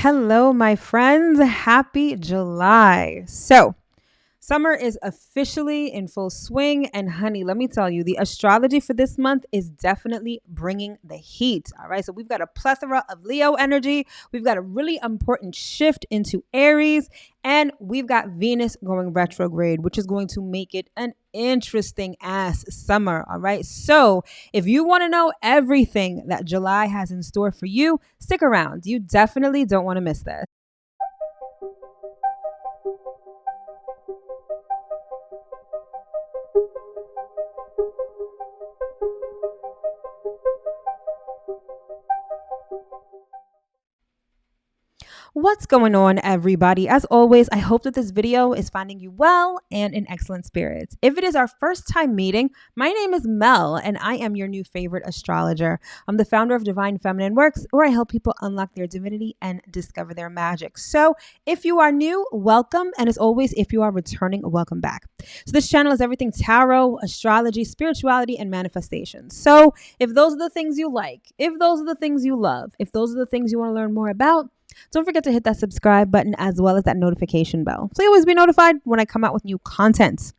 Hello, my friends. Happy July. Summer is officially in full swing. And honey, let me tell you, the astrology for this month is definitely bringing the heat. All right. So we've got a plethora of Leo energy. We've got a really important shift into Aries. And we've got Venus going retrograde, which is going to make it an interesting ass summer. All right. So if you want to know everything that July has in store for you, stick around. You definitely don't want to miss this. What's going on, everybody? As always, I hope that this video is finding you well and in excellent spirits. If it is our first time meeting, my name is Mel, and I am your new favorite astrologer. I'm the founder of divinefeminineworks, where I help people unlock their divinity and discover their magic. So if you are new, welcome. And as always, if you are returning, welcome back. So this channel is everything tarot, astrology, spirituality, and manifestation. So if those are the things you like, if those are the things you love, if those are the things you want to learn more about, don't forget to hit that subscribe button as well as that notification bell, so you always be notified when I come out with new content.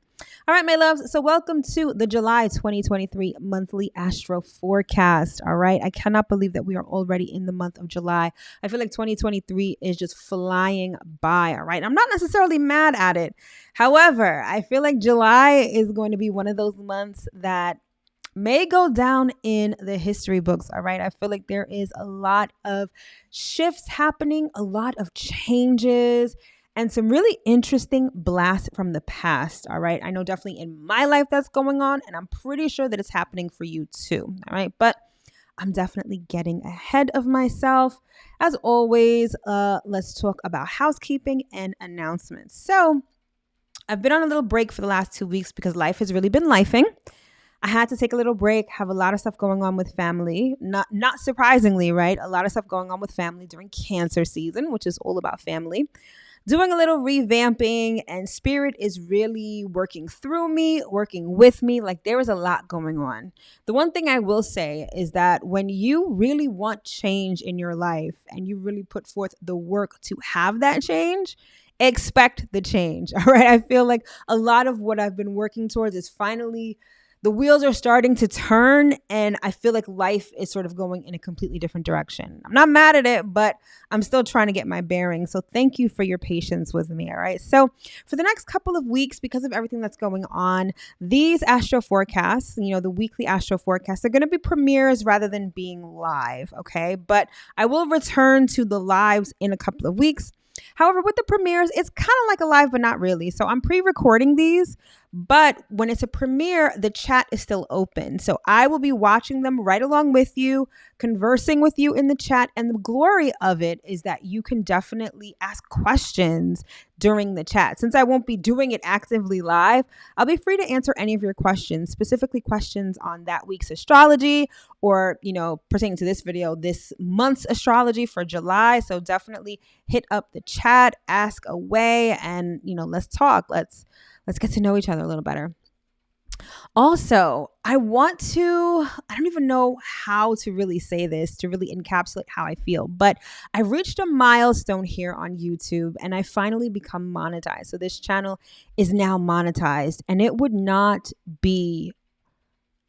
All right, my loves. So welcome to the July 2023 monthly astro forecast. All right. I cannot believe that we are already in the month of July. I feel like 2023 is just flying by. All right. I'm not necessarily mad at it. However, I feel like July is going to be one of those months that may go down in the history books. All right. I feel like there is a lot of shifts happening, a lot of changes, and some really interesting blasts from the past. All right. I know definitely in my life that's going on, and I'm pretty sure that it's happening for you too. All right. But I'm definitely getting ahead of myself. As always, let's talk about housekeeping and announcements. So I've been on a little break for the last 2 weeks because life has really been lifing. I had to take a little break, have a lot of stuff going on with family. Not surprisingly, right? A lot of stuff going on with family during Cancer season, which is all about family. Doing a little revamping, and spirit is really working through me, working with me. Like, there is a lot going on. The one thing I will say is that when you really want change in your life and you really put forth the work to have that change, expect the change. All right. I feel like a lot of what I've been working towards is finally, the wheels are starting to turn, and I feel like life is sort of going in a completely different direction. I'm not mad at it, but I'm still trying to get my bearings. So thank you for your patience with me. All right. So for the next couple of weeks, because of everything that's going on, these astro forecasts, the weekly astro forecasts, are going to be premieres rather than being live. Okay. But I will return to the lives in a couple of weeks. However, with the premieres, it's kind of like a live, but not really. So I'm pre-recording these, but when it's a premiere, the chat is still open. So I will be watching them right along with you, conversing with you in the chat. And the glory of it is that you can definitely ask questions during the chat. Since I won't be doing it actively live, I'll be free to answer any of your questions, specifically questions on that week's astrology or, pertaining to this video, this month's astrology for July. So definitely hit up the chat, ask away, and, let's talk. Let's get to know each other a little better. Also, I don't even know how to really say this to really encapsulate how I feel, but I reached a milestone here on YouTube and I finally become monetized. So this channel is now monetized, and it would not be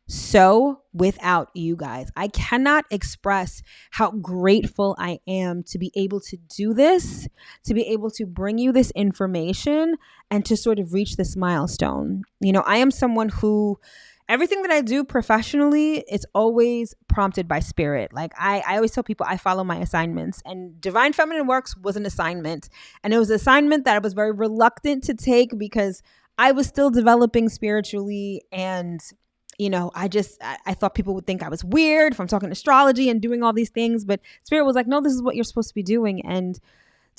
so without you guys. I cannot express how grateful I am to be able to do this, to be able to bring you this information and to sort of reach this milestone. I am someone who, everything that I do professionally, it's always prompted by spirit. Like I always tell people I follow my assignments, and Divine Feminine Works was an assignment. And it was an assignment that I was very reluctant to take because I was still developing spiritually, and I thought people would think I was weird if I'm talking astrology and doing all these things, but Spirit was like, no, this is what you're supposed to be doing. And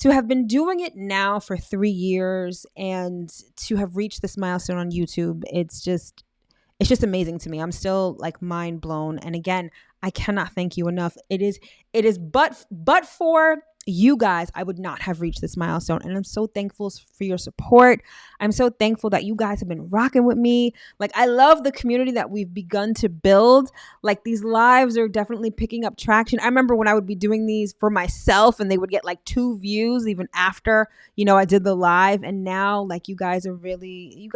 to have been doing it now for 3 years and to have reached this milestone on YouTube, it's just amazing to me. I'm still like mind blown. And again, I cannot thank you enough. It is but for you guys, I would not have reached this milestone. And I'm so thankful for your support. I'm so thankful that you guys have been rocking with me. Like, I love the community that we've begun to build. Like, these lives are definitely picking up traction. I remember when I would be doing these for myself and they would get like 2 views even after, I did the live. And now, like, you guys are really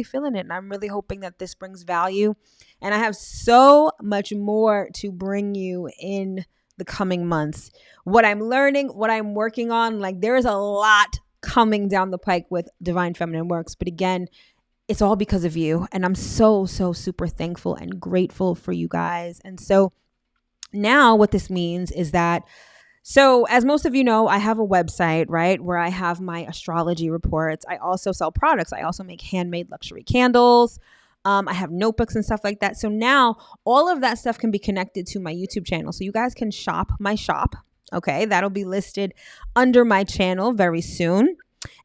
feeling it. And I'm really hoping that this brings value. And I have so much more to bring you in the coming months. What I'm learning, what I'm working on, like, there is a lot coming down the pike with Divine Feminine Works. But again, it's all because of you. And I'm so super thankful and grateful for you guys. And so now what this means is that, so as most of you know, I have a website, right, where I have my astrology reports. I also sell products. I also make handmade luxury candles. I have notebooks and stuff like that. So now all of that stuff can be connected to my YouTube channel. So you guys can shop my shop. Okay. That'll be listed under my channel very soon.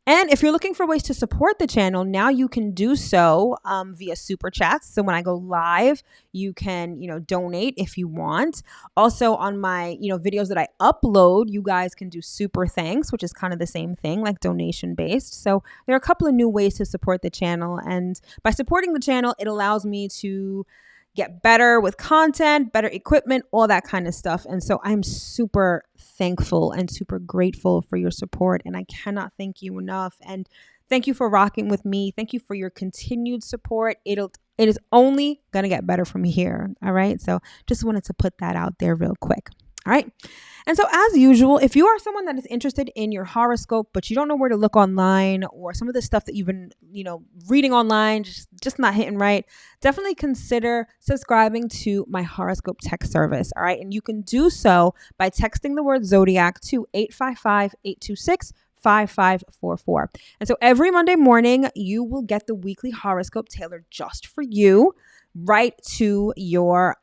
And if you're looking for ways to support the channel, now you can do so via super chats. So when I go live, you can, donate if you want. Also on my, videos that I upload, you guys can do super thanks, which is kind of the same thing, like donation based. So there are a couple of new ways to support the channel. And by supporting the channel, it allows me to get better with content, better equipment, all that kind of stuff. And so I'm super thankful and super grateful for your support. And I cannot thank you enough. And thank you for rocking with me. Thank you for your continued support. It is only going to get better from here. All right. So just wanted to put that out there real quick. All right. And so as usual, if you are someone that is interested in your horoscope, but you don't know where to look online, or some of the stuff that you've been, reading online, just not hitting right, definitely consider subscribing to my horoscope text service. All right. And you can do so by texting the word Zodiac to 855-826-5544. And so every Monday morning, you will get the weekly horoscope tailored just for you, right to your,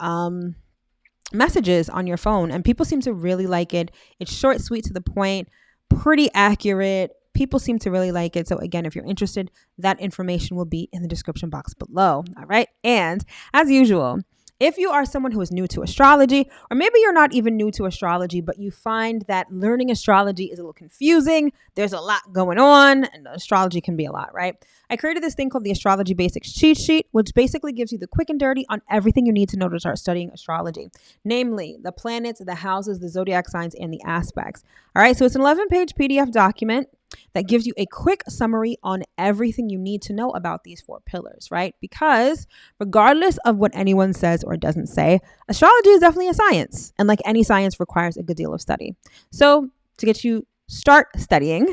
messages on your phone. And people seem to really like it. It's short, sweet, to the point, pretty accurate. People seem to really like it. So again, if you're interested, that information will be in the description box below. All right. And as usual, if you are someone who is new to astrology, or maybe you're not even new to astrology, but you find that learning astrology is a little confusing, there's a lot going on, and astrology can be a lot, right? I created this thing called the Astrology Basics Cheat Sheet, which basically gives you the quick and dirty on everything you need to know to start studying astrology, namely the planets, the houses, the zodiac signs, and the aspects. All right, so it's an 11-page PDF document that gives you a quick summary on everything you need to know about these 4 pillars, right? Because regardless of what anyone says or doesn't say, astrology is definitely a science. And like any science, requires a good deal of study. So to get you to start studying,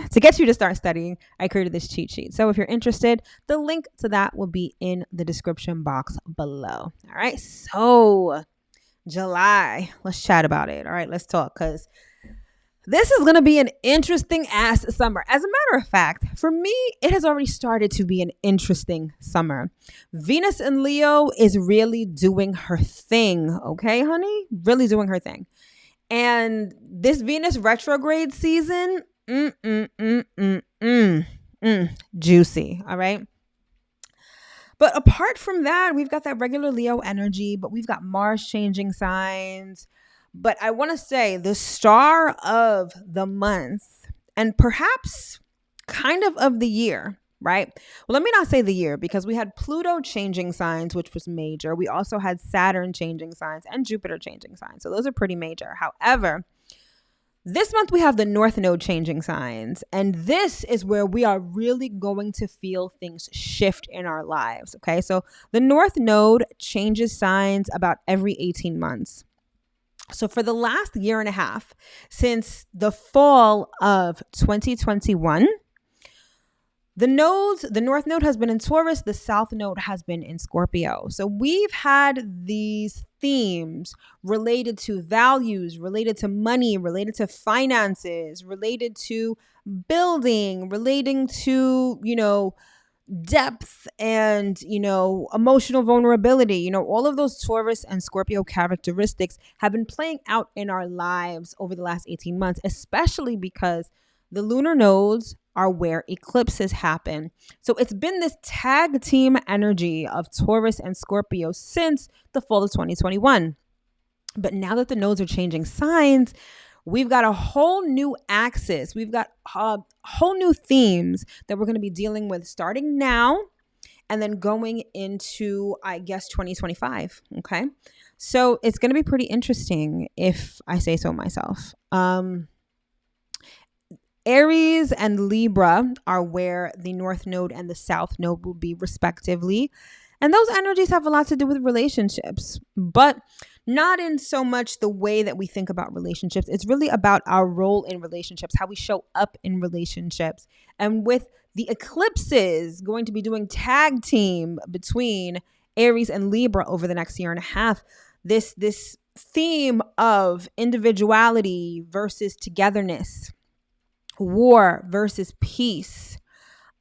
I created this cheat sheet. So if you're interested, the link to that will be in the description box below. All right. So July, let's chat about it. All right. Let's talk, because this is going to be an interesting ass summer. As a matter of fact, for me, it has already started to be an interesting summer. Venus in Leo is really doing her thing. Okay, honey? Really doing her thing. And this Venus retrograde season, juicy. All right. But apart from that, we've got that regular Leo energy, but we've got Mars changing signs. But I want to say the star of the month, and perhaps kind of the year, right? Well, let me not say the year, because we had Pluto changing signs, which was major. We also had Saturn changing signs and Jupiter changing signs. So those are pretty major. However, this month we have the North Node changing signs. And this is where we are really going to feel things shift in our lives. Okay. So the North Node changes signs about every 18 months. So for the last year and a half, since the fall of 2021, the North Node has been in Taurus, the South Node has been in Scorpio. So we've had these themes related to values, related to money, related to finances, related to building, relating to, depth and, emotional vulnerability. All of those Taurus and Scorpio characteristics have been playing out in our lives over the last 18 months, especially because the lunar nodes are where eclipses happen. So it's been this tag team energy of Taurus and Scorpio since the fall of 2021. But now that the nodes are changing signs, we've got a whole new axis. We've got whole new themes that we're going to be dealing with starting now and then going into, I guess, 2025. Okay. So it's going to be pretty interesting if I say so myself. Aries and Libra are where the North Node and the South Node will be respectively. And those energies have a lot to do with relationships, but not in so much the way that we think about relationships. It's really about our role in relationships, how we show up in relationships. And with the eclipses going to be doing tag team between Aries and Libra over the next year and a half, this theme of individuality versus togetherness, war versus peace,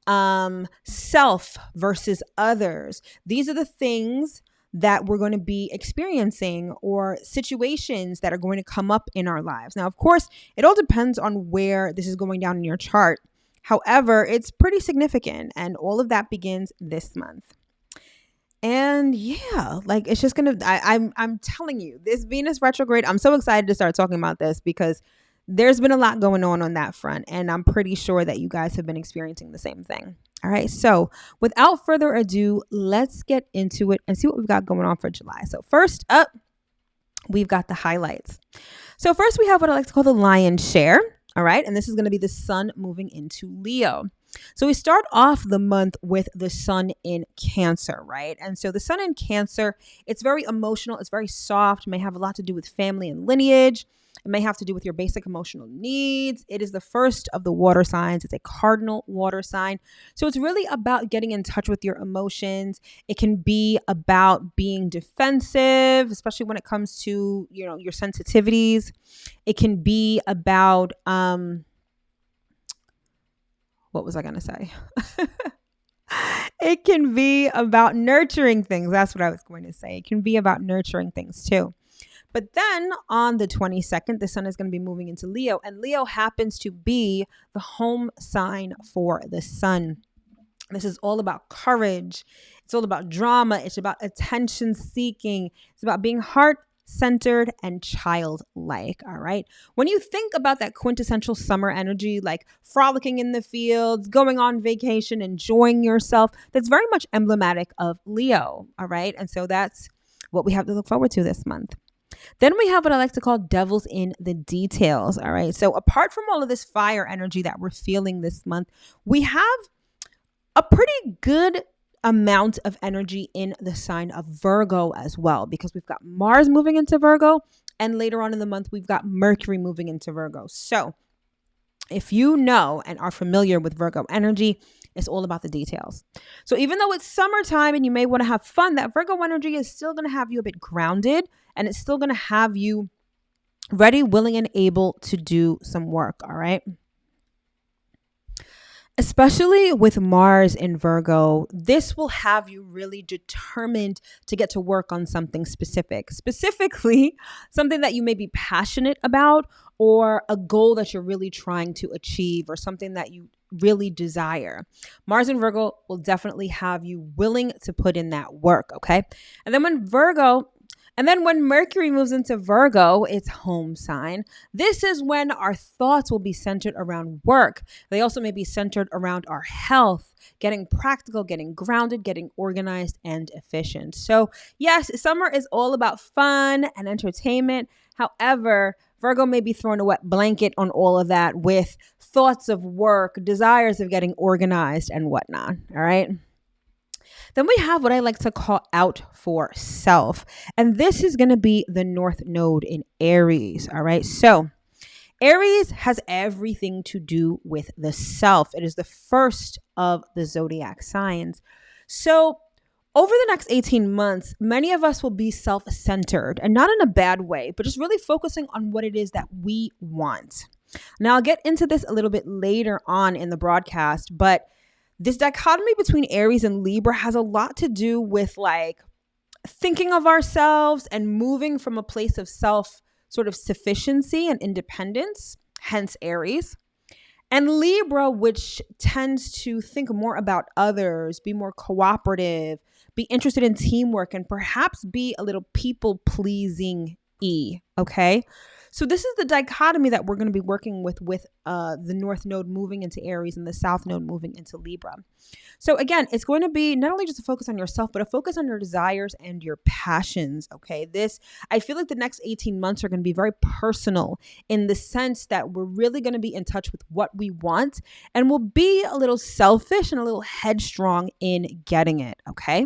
self versus others. These are the things that we're going to be experiencing, or situations that are going to come up in our lives. Now, of course, it all depends on where this is going down in your chart. However, it's pretty significant, and all of that begins this month. And yeah, like it's just gonna, I'm telling you, this Venus retrograde, I'm so excited to start talking about this because there's been a lot going on that front. And I'm pretty sure that you guys have been experiencing the same thing. All right. So without further ado, let's get into it and see what we've got going on for July. So first up, we've got the highlights. So first we have what I like to call the lion's share. All right. And this is going to be the sun moving into Leo. So we start off the month with the sun in Cancer, right? And so the sun in Cancer, it's very emotional. It's very soft. It may have a lot to do with family and lineage. It may have to do with your basic emotional needs. It is the first of the water signs. It's a cardinal water sign. So it's really about getting in touch with your emotions. It can be about being defensive, especially when it comes to, your sensitivities. It can be about, what was I going to say? It can be about nurturing things. That's what I was going to say. It can be about nurturing things too. But then on the 22nd, the sun is going to be moving into Leo, and Leo happens to be the home sign for the sun. This is all about courage. It's all about drama. It's about attention seeking. It's about being heart-centered and childlike. All right. When you think about that quintessential summer energy, like frolicking in the fields, going on vacation, enjoying yourself, that's very much emblematic of Leo. All right. And so that's what we have to look forward to this month. Then we have what I like to call devils in the details. All right. So apart from all of this fire energy that we're feeling this month, we have a pretty good amount of energy in the sign of Virgo as well, because we've got Mars moving into Virgo, and later on in the month, we've got Mercury moving into Virgo. So if you know and are familiar with Virgo energy, it's all about the details. So even though it's summertime and you may want to have fun, that Virgo energy is still going to have you a bit grounded, and it's still going to have you ready, willing, and able to do some work. All right. Especially with Mars in Virgo, this will have you really determined to get to work on something specific, specifically something that you may be passionate about, or a goal that you're really trying to achieve, or something that you really desire. Mars in Virgo will definitely have you willing to put in that work. Okay. And then when Mercury moves into Virgo, its home sign, this is when our thoughts will be centered around work. They also may be centered around our health, getting practical, getting grounded, getting organized and efficient. So yes, summer is all about fun and entertainment. However, Virgo may be throwing a wet blanket on all of that with thoughts of work, desires of getting organized and whatnot. All right. Then we have what I like to call out for self. And this is going to be the North Node in Aries. All right. So Aries has everything to do with the self. It is the first of the zodiac signs. So over the next 18 months, many of us will be self-centered, and not in a bad way, but just really focusing on what it is that we want. Now, I'll get into this a little bit later on in the broadcast, but this dichotomy between Aries and Libra has a lot to do with like thinking of ourselves and moving from a place of self sort of sufficiency and independence, hence Aries. And Libra, which tends to think more about others, be more cooperative, be interested in teamwork, and perhaps be a little people-pleasing-y, okay? So this is the dichotomy that we're going to be working with the North Node moving into Aries and the South Node moving into Libra. So again, it's going to be not only just a focus on yourself, but a focus on your desires and your passions. Okay. I feel like the next 18 months are going to be very personal in the sense that we're really going to be in touch with what we want, and we'll be a little selfish and a little headstrong in getting it. Okay.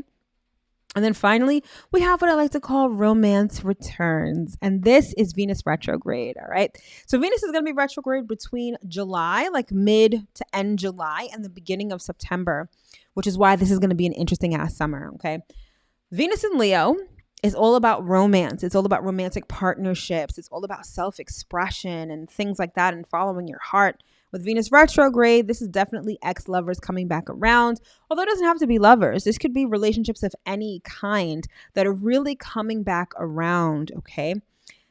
And then finally, we have what I like to call romance returns. And this is Venus retrograde. All right. So Venus is going to be retrograde between July, like mid to end July, and the beginning of September, which is why this is going to be an interesting ass summer. Okay. Venus in Leo is all about romance. It's all about romantic partnerships. It's all about self-expression and things like that and following your heart. With Venus retrograde, this is definitely ex-lovers coming back around. Although it doesn't have to be lovers. This could be relationships of any kind that are really coming back around, okay?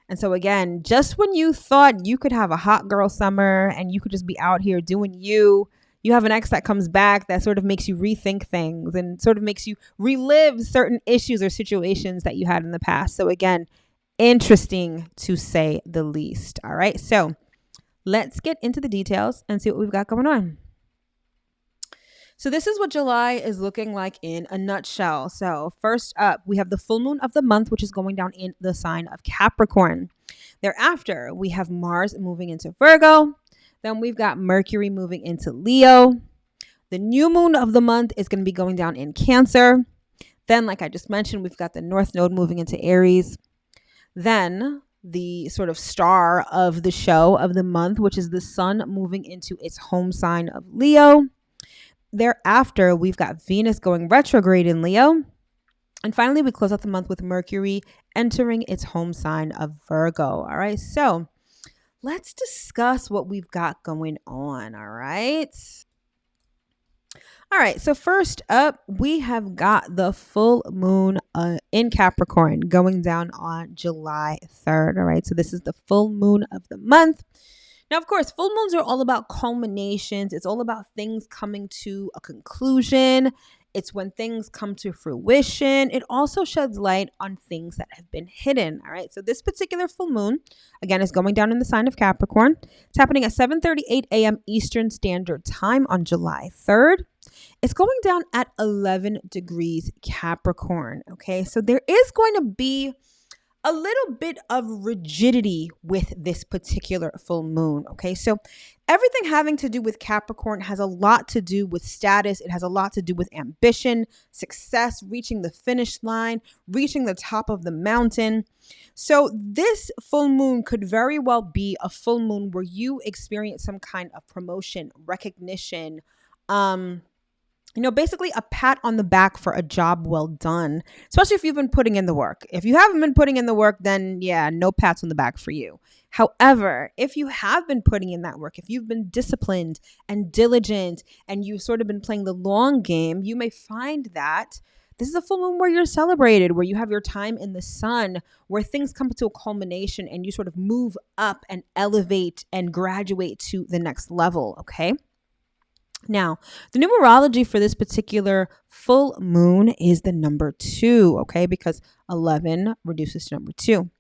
And so again, just when you thought you could have a hot girl summer and you could just be out here doing you have an ex that comes back that sort of makes you rethink things and sort of makes you relive certain issues or situations that you had in the past. So again, interesting to say the least. All right. So let's get into the details and see what we've got going on. So this is what July is looking like in a nutshell. So first up, we have the full moon of the month, which is going down in the sign of Capricorn. Thereafter, we have Mars moving into Virgo. Then we've got Mercury moving into Leo. The new moon of the month is going to be going down in Cancer. Then, like I just mentioned, we've got the North Node moving into Aries. Then the sort of star of the show of the month, which is the sun moving into its home sign of Leo. Thereafter, we've got Venus going retrograde in Leo. And finally, we close out the month with Mercury entering its home sign of Virgo. All right. So let's discuss what we've got going on. All right. All right. So first up, we have got the full moon in Capricorn going down on July 3rd. All right. So this is the full moon of the month. Now, of course, full moons are all about culminations. It's all about things coming to a conclusion. It's when things come to fruition. It also sheds light on things that have been hidden. All right. So this particular full moon, again, is going down in the sign of Capricorn. It's happening at 7:38 a.m. Eastern Standard Time on July 3rd. It's going down at 11 degrees Capricorn. Okay. So there is going to be a little bit of rigidity with this particular full moon. Okay. So everything having to do with Capricorn has a lot to do with status. It has a lot to do with ambition, success, reaching the finish line, reaching the top of the mountain. So this full moon could very well be a full moon where you experience some kind of promotion, recognition, basically a pat on the back for a job well done, especially if you've been putting in the work. If you haven't been putting in the work, then yeah, no pats on the back for you. However, if you have been putting in that work, if you've been disciplined and diligent and you've sort of been playing the long game, you may find that this is a full moon where you're celebrated, where you have your time in the sun, where things come to a culmination and you sort of move up and elevate and graduate to the next level, okay? Now, the numerology for this particular full moon is the number 2, okay? Because 11 reduces to number 2.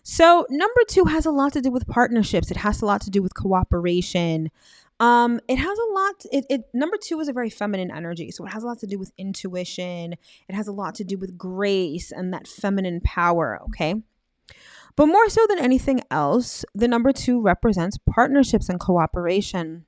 So number 2 has a lot to do with partnerships. It has a lot to do with cooperation. It has a lot, number 2 is a very feminine energy. So it has a lot to do with intuition. It has a lot to do with grace and that feminine power, okay? But more so than anything else, the number 2 represents partnerships and cooperation.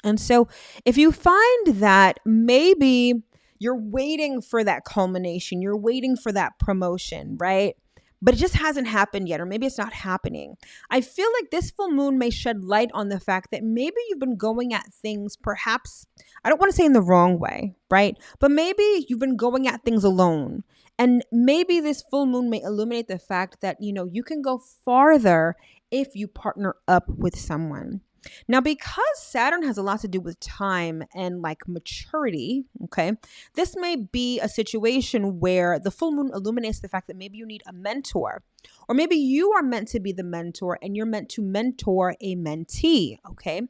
And so if you find that maybe you're waiting for that culmination, you're waiting for that promotion, right? But it just hasn't happened yet, or maybe it's not happening. I feel like this full moon may shed light on the fact that maybe you've been going at things perhaps, I don't want to say in the wrong way, right? But maybe you've been going at things alone. And maybe this full moon may illuminate the fact that, you can go farther if you partner up with someone. Now, because Saturn has a lot to do with time and like maturity, okay, this may be a situation where the full moon illuminates the fact that maybe you need a mentor, or maybe you are meant to be the mentor and you're meant to mentor a mentee, okay?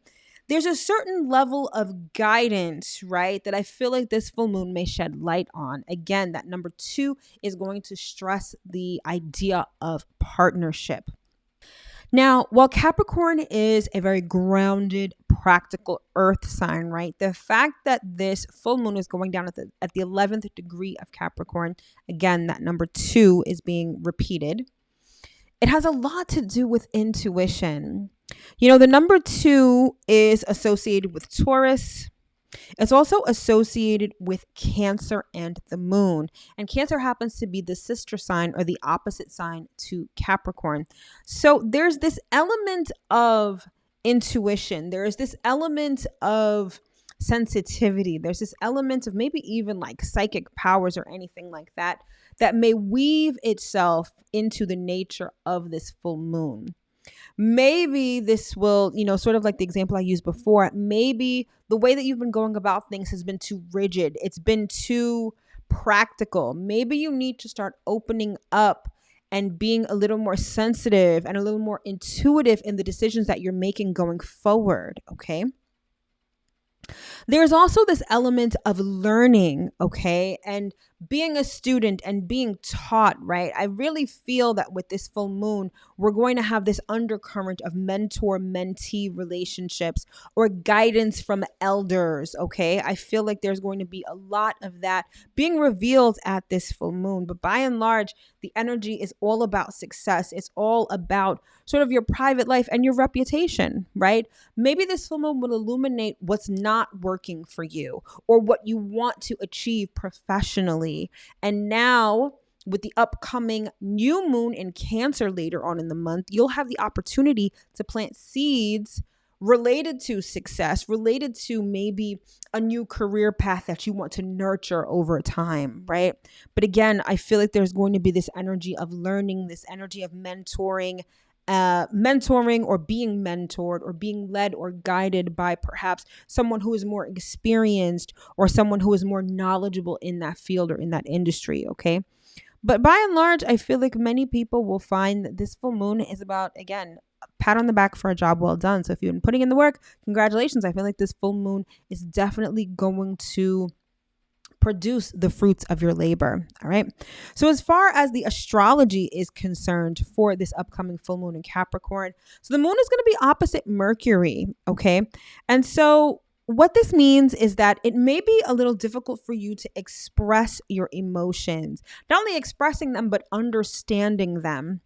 There's a certain level of guidance, right, that I feel like this full moon may shed light on. Again, that number 2 is going to stress the idea of partnership. Now, while Capricorn is a very grounded, practical earth sign, right? The fact that this full moon is going down at the 11th degree of Capricorn, again, that number 2 is being repeated. It has a lot to do with intuition. The number 2 is associated with Taurus. It's also associated with Cancer and the moon. And Cancer happens to be the sister sign or the opposite sign to Capricorn. So there's this element of intuition. There's this element of sensitivity. There's this element of maybe even like psychic powers or anything like that that may weave itself into the nature of this full moon. Maybe this will, sort of like the example I used before, maybe the way that you've been going about things has been too rigid. It's been too practical. Maybe you need to start opening up and being a little more sensitive and a little more intuitive in the decisions that you're making going forward, okay? There's also this element of learning, okay, and being a student and being taught, right? I really feel that with this full moon, we're going to have this undercurrent of mentor-mentee relationships or guidance from elders, okay? I feel like there's going to be a lot of that being revealed at this full moon. But by and large, the energy is all about success. It's all about sort of your private life and your reputation, right? Maybe this full moon will illuminate what's not working for you or what you want to achieve professionally. And now with the upcoming new moon in Cancer later on in the month, you'll have the opportunity to plant seeds related to success, related to maybe a new career path that you want to nurture over time, right? But again, I feel like there's going to be this energy of learning, this energy of mentoring or being mentored or being led or guided by perhaps someone who is more experienced or someone who is more knowledgeable in that field or in that industry, okay? But by and large, I feel like many people will find that this full moon is about, again, a pat on the back for a job well done. So if you've been putting in the work, congratulations. I feel like this full moon is definitely going to produce the fruits of your labor. All right. So as far as the astrology is concerned for this upcoming full moon in Capricorn, so the moon is going to be opposite Mercury. Okay. And so what this means is that it may be a little difficult for you to express your emotions, not only expressing them, but understanding them.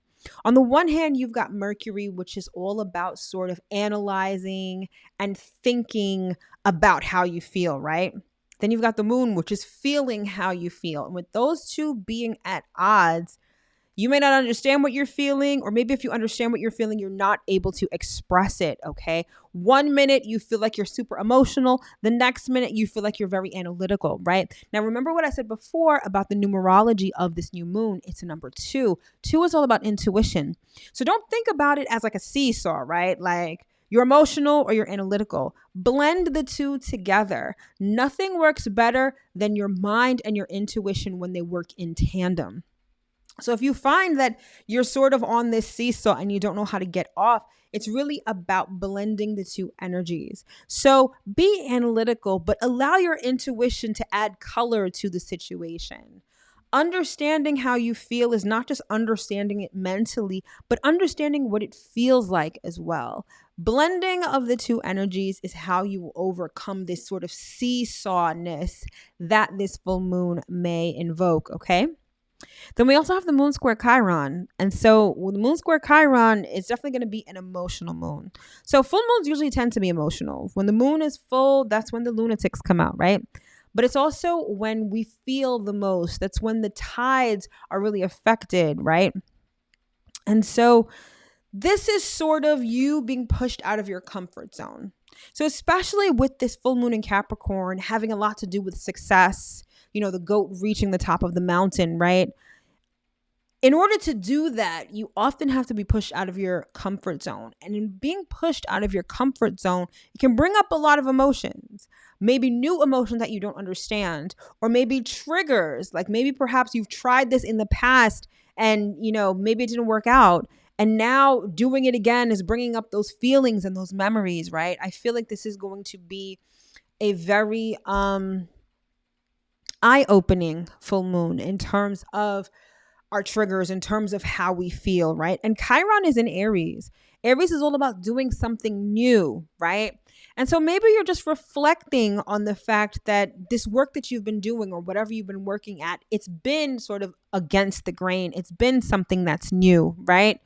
On the one hand, you've got Mercury, which is all about sort of analyzing and thinking about how you feel, right? Then you've got the moon, which is feeling how you feel. And with those two being at odds, you may not understand what you're feeling, or maybe if you understand what you're feeling, you're not able to express it, okay? 1 minute you feel like you're super emotional. The next minute you feel like you're very analytical, right? Now, remember what I said before about the numerology of this new moon. It's a number 2. 2 is all about intuition. So don't think about it as like a seesaw, right? Like, you're emotional or you're analytical. Blend the two together. Nothing works better than your mind and your intuition when they work in tandem. So if you find that you're sort of on this seesaw and you don't know how to get off, it's really about blending the two energies. So be analytical, but allow your intuition to add color to the situation. Understanding how you feel is not just understanding it mentally, but understanding what it feels like as well. Blending of the two energies is how you will overcome this sort of seesawness that this full moon may invoke, okay? Then we also have the moon square Chiron. And so with the moon square Chiron, it's definitely going to be an emotional moon. So full moons usually tend to be emotional. When the moon is full, that's when the lunatics come out, right? But it's also when we feel the most. That's when the tides are really affected, right? And so this is sort of you being pushed out of your comfort zone. So especially with this full moon in Capricorn having a lot to do with success, the goat reaching the top of the mountain, right? In order to do that, you often have to be pushed out of your comfort zone. And in being pushed out of your comfort zone, it can bring up a lot of emotions, maybe new emotions that you don't understand, or maybe triggers, like maybe perhaps you've tried this in the past and, maybe it didn't work out. And now doing it again is bringing up those feelings and those memories, right? I feel like this is going to be a very eye-opening full moon in terms of our triggers, in terms of how we feel, right? And Chiron is in Aries. Aries is all about doing something new, right? And so maybe you're just reflecting on the fact that this work that you've been doing or whatever you've been working at, it's been sort of against the grain. It's been something that's new, right?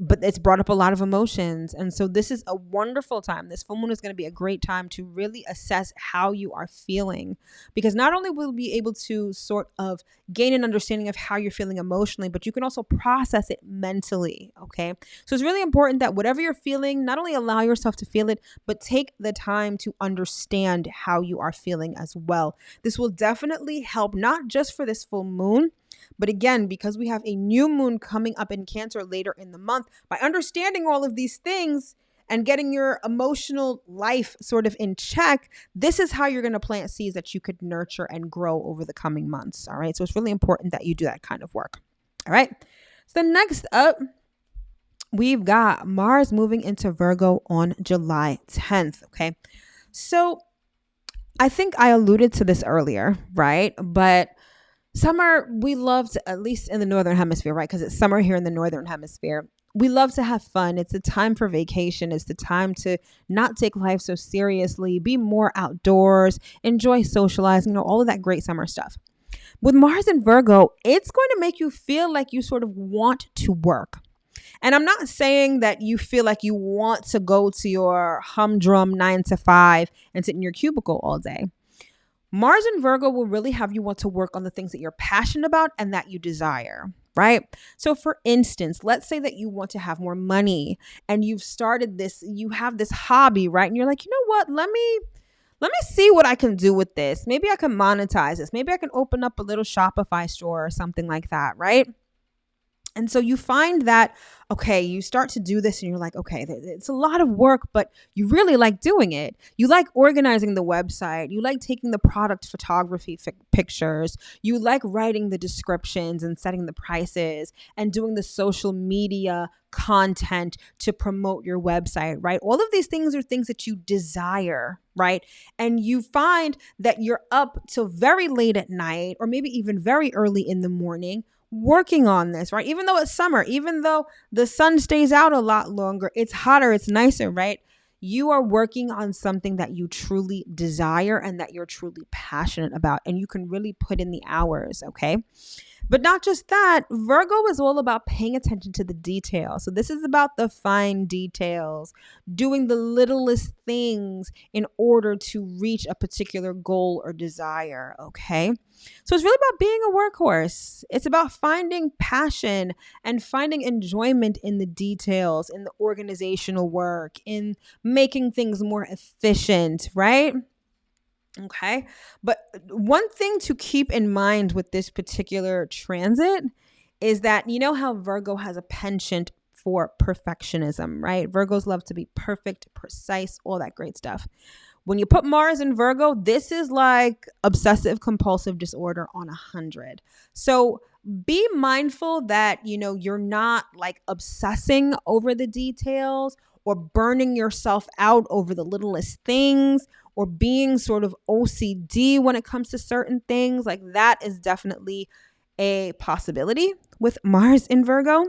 But it's brought up a lot of emotions. And so this is a wonderful time. This full moon is going to be a great time to really assess how you are feeling, because not only will you be able to sort of gain an understanding of how you're feeling emotionally, but you can also process it mentally. Okay. So it's really important that whatever you're feeling, not only allow yourself to feel it, but take the time to understand how you are feeling as well. This will definitely help, not just for this full moon, but again, because we have a new moon coming up in Cancer later in the month, by understanding all of these things and getting your emotional life sort of in check, this is how you're going to plant seeds that you could nurture and grow over the coming months. All right. So it's really important that you do that kind of work. All right. So next up, we've got Mars moving into Virgo on July 10th. Okay. So I think I alluded to this earlier, right? But summer, we love to, at least in the Northern Hemisphere, right? Because it's summer here in the Northern Hemisphere. We love to have fun. It's a time for vacation. It's the time to not take life so seriously, be more outdoors, enjoy socializing, all of that great summer stuff. With Mars in Virgo, it's going to make you feel like you sort of want to work. And I'm not saying that you feel like you want to go to your humdrum 9 to 5 and sit in your cubicle all day. Mars in Virgo will really have you want to work on the things that you're passionate about and that you desire, right? So for instance, let's say that you want to have more money and you've started this, you have this hobby, right? And you're like, you know what? Let me see what I can do with this. Maybe I can monetize this. Maybe I can open up a little Shopify store or something like that, right? And so you find that, okay, you start to do this and you're like, okay, it's a lot of work, but you really like doing it. You like organizing the website. You like taking the product photography pictures. You like writing the descriptions and setting the prices and doing the social media content to promote your website, right? All of these things are things that you desire, right? And you find that you're up till very late at night or maybe even very early in the morning working on this, right? Even though it's summer, even though the sun stays out a lot longer, it's hotter, it's nicer, right? You are working on something that you truly desire and that you're truly passionate about, and you can really put in the hours, okay? But not just that, Virgo is all about paying attention to the details. So this is about the fine details, doing the littlest things in order to reach a particular goal or desire, okay? So it's really about being a workhorse. It's about finding passion and finding enjoyment in the details, in the organizational work, in making things more efficient, right? Okay. But one thing to keep in mind with this particular transit is that, you know how Virgo has a penchant for perfectionism, right? Virgos love to be perfect, precise, all that great stuff. When you put Mars in Virgo, this is like obsessive compulsive disorder on 100. So be mindful that, you're not like obsessing over the details or burning yourself out over the littlest things or being sort of OCD when it comes to certain things. Like that is definitely a possibility with Mars in Virgo.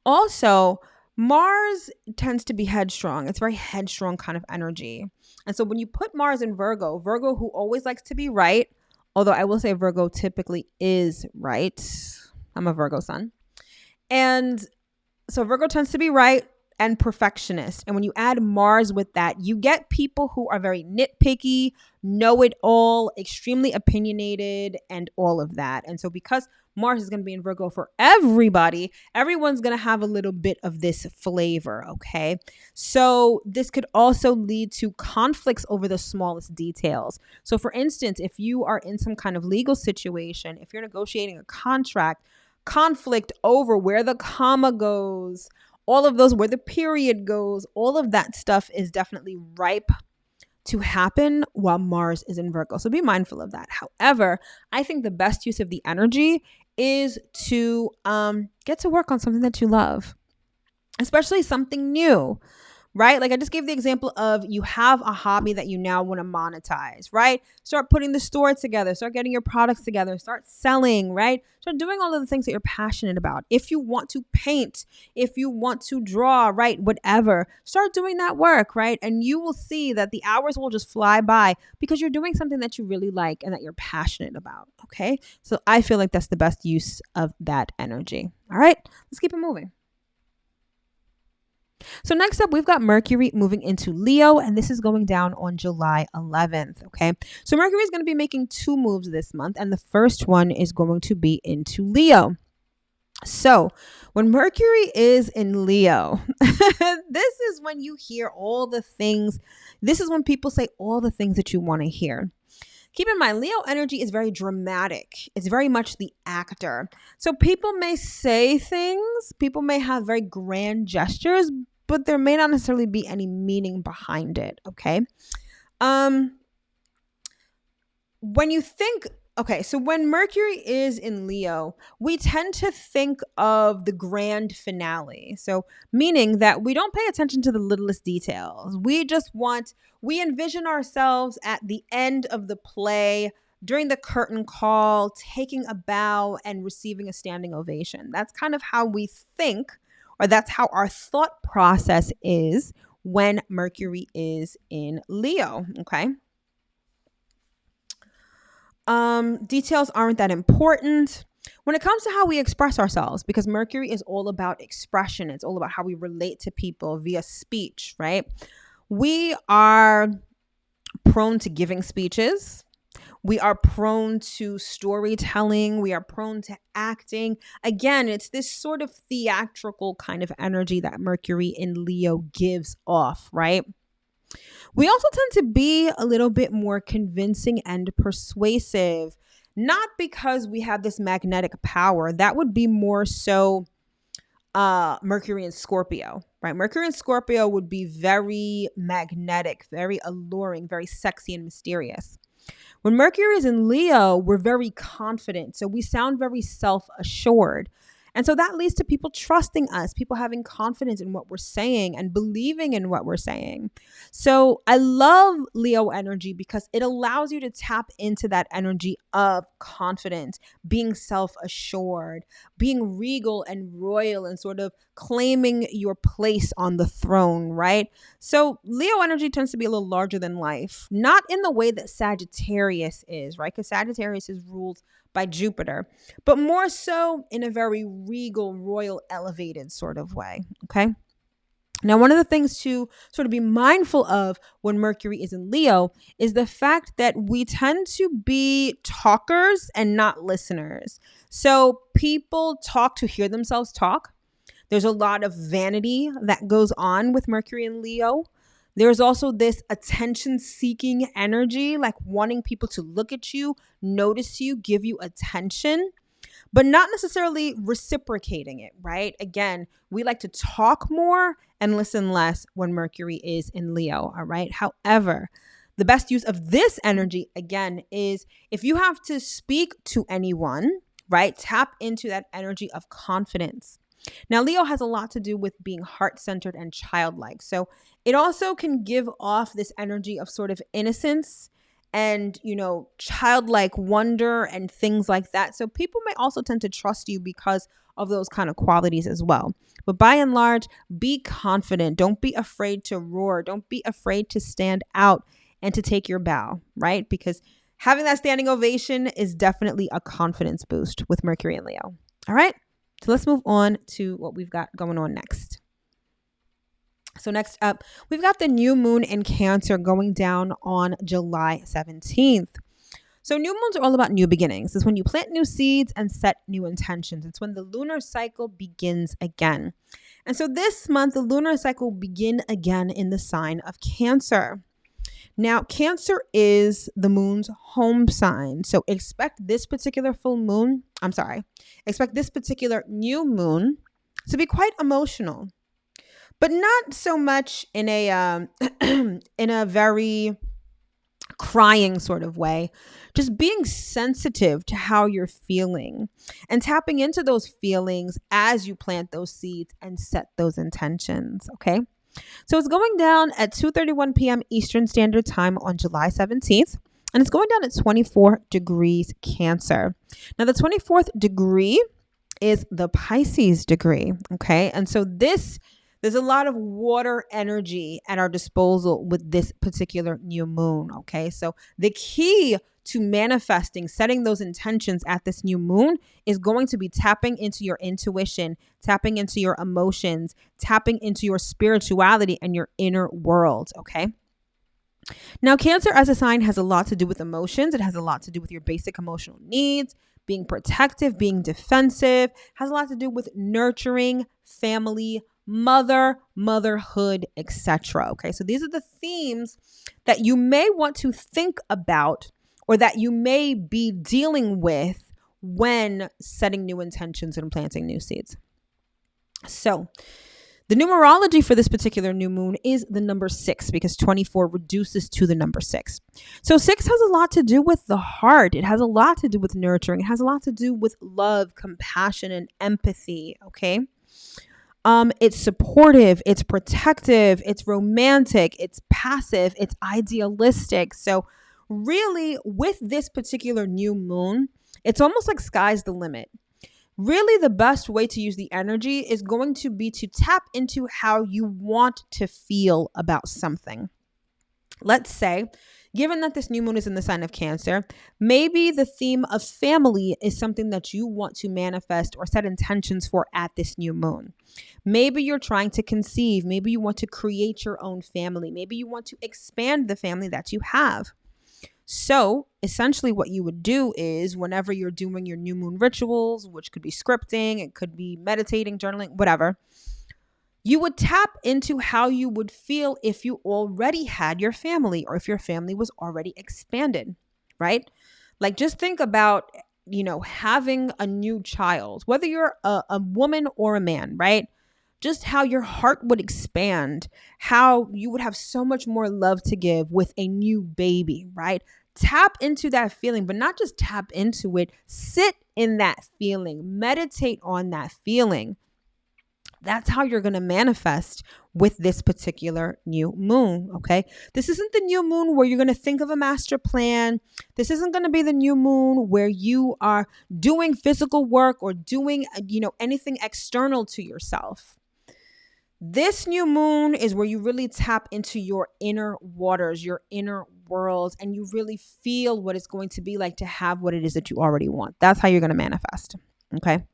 Also, Mars tends to be headstrong. It's very headstrong kind of energy. And so when you put Mars in Virgo who always likes to be right, although I will say Virgo typically is right. I'm a Virgo sun. And so Virgo tends to be right and perfectionist. And when you add Mars with that, you get people who are very nitpicky, know-it-all, extremely opinionated, and all of that. And so because Mars is going to be in Virgo for everybody, everyone's going to have a little bit of this flavor, okay? So this could also lead to conflicts over the smallest details. So for instance, if you are in some kind of legal situation, if you're negotiating a contract, conflict over where the comma goes, all of those, where the period goes, all of that stuff is definitely ripe to happen while Mars is in Virgo. So be mindful of that. However, I think the best use of the energy is to get to work on something that you love, especially something new. right? Like I just gave the example of you have a hobby that you now want to monetize, right? Start putting the store together, start getting your products together, start selling, right? Start doing all of the things that you're passionate about. If you want to paint, if you want to draw, right? Whatever, start doing that work, right? And you will see that the hours will just fly by because you're doing something that you really like and that you're passionate about, okay? So I feel like that's the best use of that energy. All right, let's keep it moving. So next up, we've got Mercury moving into Leo, and this is going down on July 11th, okay? So Mercury is going to be making 2 moves this month, and the first one is going to be into Leo. So when Mercury is in Leo, this is when you hear all the things. This is when people say all the things that you want to hear. Keep in mind, Leo energy is very dramatic. It's very much the actor. So people may say things, people may have very grand gestures, but there may not necessarily be any meaning behind it, okay? When you think, okay, so when Mercury is in Leo, we tend to think of the grand finale. So meaning that we don't pay attention to the littlest details. We envision ourselves at the end of the play, during the curtain call, taking a bow and receiving a standing ovation. That's kind of how we think, or that's how our thought process is when Mercury is in Leo, okay? Details aren't that important when it comes to how we express ourselves, because Mercury is all about expression. It's all about how we relate to people via speech, right? We are prone to giving speeches. We are prone to storytelling. We are prone to acting. Again, it's this sort of theatrical kind of energy that Mercury in Leo gives off, right? We also tend to be a little bit more convincing and persuasive, not because we have this magnetic power. That would be more so Mercury in Scorpio, right? Mercury in Scorpio would be very magnetic, very alluring, very sexy and mysterious. When Mercury is in Leo, we're very confident. So we sound very self-assured. And so that leads to people trusting us, people having confidence in what we're saying and believing in what we're saying. So I love Leo energy because it allows you to tap into that energy of confidence, being self-assured, being regal and royal and sort of claiming your place on the throne, right? So Leo energy tends to be a little larger than life, not in the way that Sagittarius is, right? Because Sagittarius is ruled by Jupiter, but more so in a very regal, royal, elevated sort of way, okay? Now, one of the things to sort of be mindful of when Mercury is in Leo is the fact that we tend to be talkers and not listeners. So people talk to hear themselves talk. There's a lot of vanity that goes on with Mercury in Leo. There's also this attention-seeking energy, like wanting people to look at you, notice you, give you attention, but not necessarily reciprocating it, right? Again, we like to talk more and listen less when Mercury is in Leo, all right? However, the best use of this energy, again, is if you have to speak to anyone, right? Tap into that energy of confidence. Now, Leo has a lot to do with being heart-centered and childlike. So it also can give off this energy of sort of innocence and, childlike wonder and things like that. So people may also tend to trust you because of those kind of qualities as well. But by and large, be confident. Don't be afraid to roar. Don't be afraid to stand out and to take your bow, right? Because having that standing ovation is definitely a confidence boost with Mercury and Leo. All right? So let's move on to what we've got going on next. So next up, we've got the new moon in Cancer going down on July 17th. So new moons are all about new beginnings. It's when you plant new seeds and set new intentions. It's when the lunar cycle begins again. And so this month, the lunar cycle will begin again in the sign of Cancer. Now, Cancer is the moon's home sign. So expect this particular expect this particular new moon to be quite emotional, but not so much in a in a very crying sort of way. Just being sensitive to how you're feeling and tapping into those feelings as you plant those seeds and set those intentions, okay? So it's going down at 2:31 p.m. Eastern Standard Time on July 17th. And it's going down at 24 degrees Cancer. Now, the 24th degree is the Pisces degree. Okay. And so there's a lot of water energy at our disposal with this particular new moon. Okay. So the key to manifesting, setting those intentions at this new moon is going to be tapping into your intuition, tapping into your emotions, tapping into your spirituality and your inner world. Okay. Now, Cancer as a sign has a lot to do with emotions. It has a lot to do with your basic emotional needs, being protective, being defensive, has a lot to do with nurturing, family, motherhood, etc. Okay, so these are the themes that you may want to think about or that you may be dealing with when setting new intentions and planting new seeds. So the numerology for this particular new moon is the number 6 because 24 reduces to the number 6. So 6 has a lot to do with the heart. It has a lot to do with nurturing. It has a lot to do with love, compassion, and empathy. Okay. It's supportive, it's protective, it's romantic, it's passive, it's idealistic. So really with this particular new moon, it's almost like sky's the limit. Really, the best way to use the energy is going to be to tap into how you want to feel about something. Let's say, given that this new moon is in the sign of Cancer, maybe the theme of family is something that you want to manifest or set intentions for at this new moon. Maybe you're trying to conceive. Maybe you want to create your own family. Maybe you want to expand the family that you have. So essentially what you would do is whenever you're doing your new moon rituals, which could be scripting, it could be meditating, journaling, whatever, you would tap into how you would feel if you already had your family or if your family was already expanded, right? Like just think about, having a new child, whether you're a woman or a man, right? Just how your heart would expand, how you would have so much more love to give with a new baby, right? Tap into that feeling, but not just tap into it. Sit in that feeling. Meditate on that feeling. That's how you're going to manifest with this particular new moon, okay? This isn't the new moon where you're going to think of a master plan. This isn't going to be the new moon where you are doing physical work or doing, anything external to yourself. This new moon is where you really tap into your inner waters, your inner world, and you really feel what it's going to be like to have what it is that you already want. That's how you're going to manifest, okay?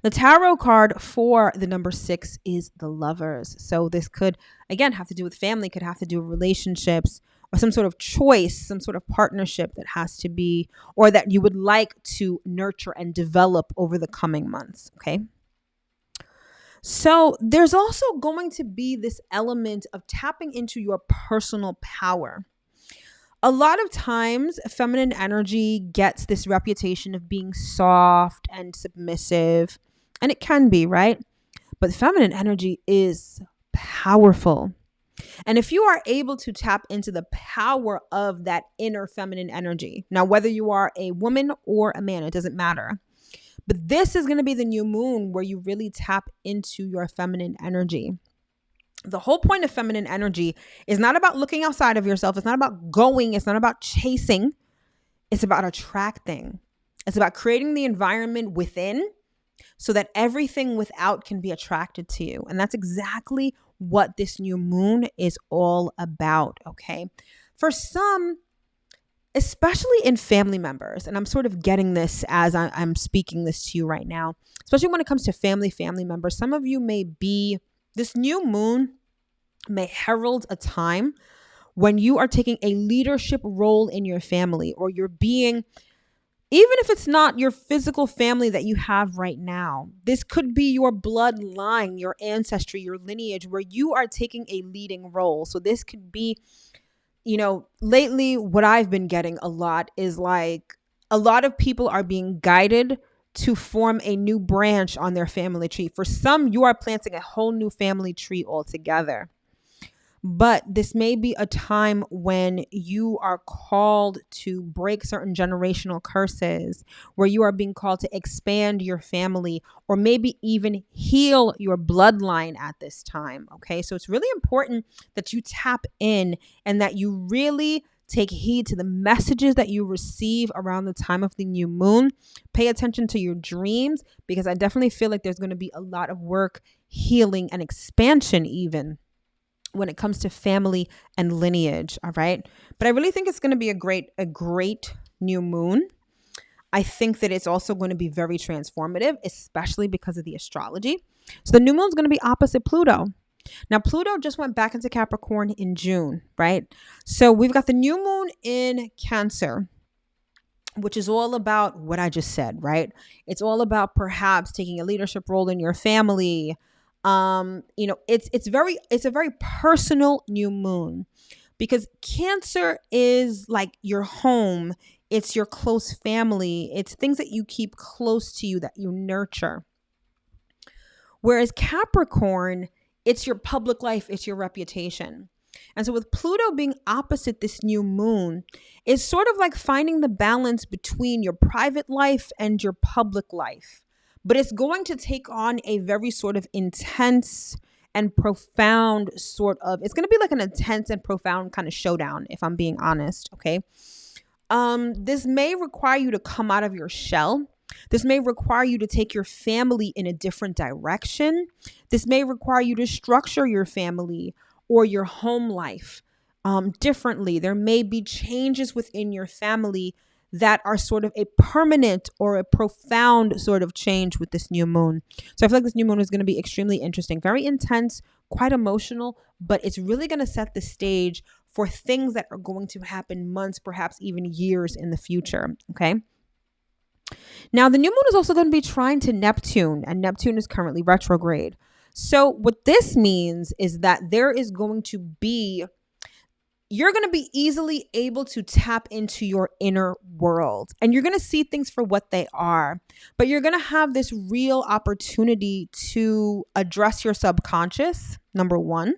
The tarot card for the number 6 is the Lovers. So this could, again, have to do with family, could have to do with relationships or some sort of choice, some sort of partnership that has to be, or that you would like to nurture and develop over the coming months, okay? So there's also going to be this element of tapping into your personal power. A lot of times, feminine energy gets this reputation of being soft and submissive, and it can be, right? But feminine energy is powerful. And if you are able to tap into the power of that inner feminine energy, now whether you are a woman or a man, it doesn't matter. But this is going to be the new moon where you really tap into your feminine energy. The whole point of feminine energy is not about looking outside of yourself. It's not about going. It's not about chasing. It's about attracting. It's about creating the environment within so that everything without can be attracted to you. And that's exactly what this new moon is all about, okay? For some, especially in family members, and I'm sort of getting this as I'm speaking this to you right now, especially when it comes to family members, some of you this new moon may herald a time when you are taking a leadership role in your family, or you're being, even if it's not your physical family that you have right now, this could be your bloodline, your ancestry, your lineage, where you are taking a leading role. So this could be, lately what I've been getting a lot is like a lot of people are being guided to form a new branch on their family tree. For some, you are planting a whole new family tree altogether. But this may be a time when you are called to break certain generational curses, where you are being called to expand your family or maybe even heal your bloodline at this time. Okay, so it's really important that you tap in and that you really take heed to the messages that you receive around the time of the new moon. Pay attention to your dreams, because I definitely feel like there's going to be a lot of work, healing, and expansion even when it comes to family and lineage. All right. But I really think it's going to be a great new moon. I think that it's also going to be very transformative, especially because of the astrology. So the new moon is going to be opposite Pluto. Now, Pluto just went back into Capricorn in June, right? So we've got the new moon in Cancer, which is all about what I just said, right? It's all about perhaps taking a leadership role in your family. It's a very personal new moon, because Cancer is like your home. It's your close family. It's things that you keep close to you, that you nurture. Whereas Capricorn, it's your public life, it's your reputation. And so with Pluto being opposite this new moon, it's sort of like finding the balance between your private life and your public life. But it's going to take on a very sort of intense and profound it's going to be like an intense and profound kind of showdown, if I'm being honest. Okay. This may require you to come out of your shell. This may require you to take your family in a different direction. This may require you to structure your family or your home life differently. There may be changes within your family that are sort of a permanent or a profound sort of change with this new moon. So I feel like this new moon is going to be extremely interesting, very intense, quite emotional, but it's really going to set the stage for things that are going to happen months, perhaps even years in the future. Okay. Now, the new moon is also going to be trine to Neptune, and Neptune is currently retrograde. So what this means is that you're going to be easily able to tap into your inner world, and you're going to see things for what they are, but you're going to have this real opportunity to address your subconscious. Number one,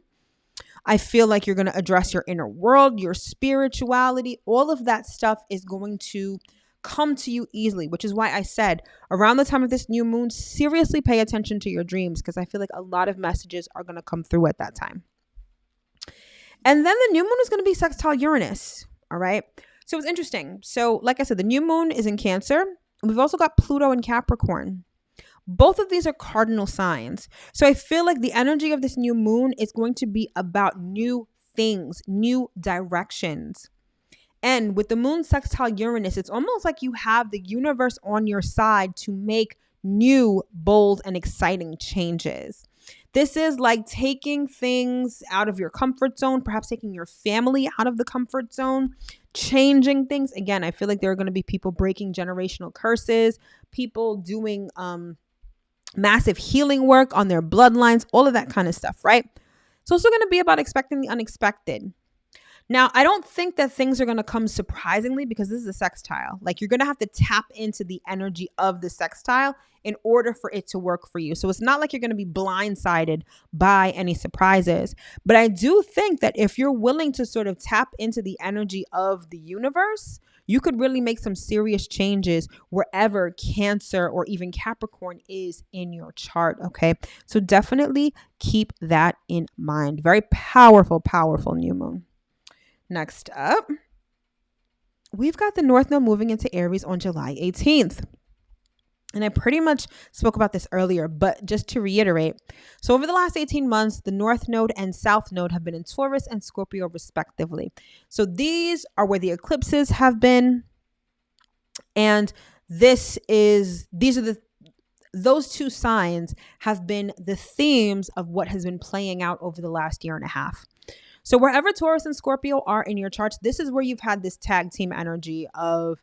I feel like you're going to address your inner world, your spirituality. All of that stuff is going to come to you easily, which is why I said around the time of this new moon, seriously pay attention to your dreams, because I feel like a lot of messages are going to come through at that time. And then the new moon is going to be sextile Uranus. All right. So it's interesting. So like I said, the new moon is in Cancer. We've also got Pluto in Capricorn. Both of these are cardinal signs. So I feel like the energy of this new moon is going to be about new things, new directions. And with the moon sextile Uranus, it's almost like you have the universe on your side to make new, bold, and exciting changes. This is like taking things out of your comfort zone, perhaps taking your family out of the comfort zone, changing things. Again, I feel like there are going to be people breaking generational curses, people doing massive healing work on their bloodlines, all of that kind of stuff, right? It's also going to be about expecting the unexpected. Now, I don't think that things are going to come surprisingly, because this is a sextile. Like, you're going to have to tap into the energy of the sextile in order for it to work for you. So it's not like you're going to be blindsided by any surprises. But I do think that if you're willing to sort of tap into the energy of the universe, you could really make some serious changes wherever Cancer or even Capricorn is in your chart. Okay. So definitely keep that in mind. Very powerful, powerful new moon. Next up, we've got the North Node moving into Aries on July 18th. And I pretty much spoke about this earlier, but just to reiterate, so over the last 18 months, the North Node and South Node have been in Taurus and Scorpio respectively. So these are where the eclipses have been. And those two signs have been the themes of what has been playing out over the last year and a half. So wherever Taurus and Scorpio are in your charts, this is where you've had this tag team energy of,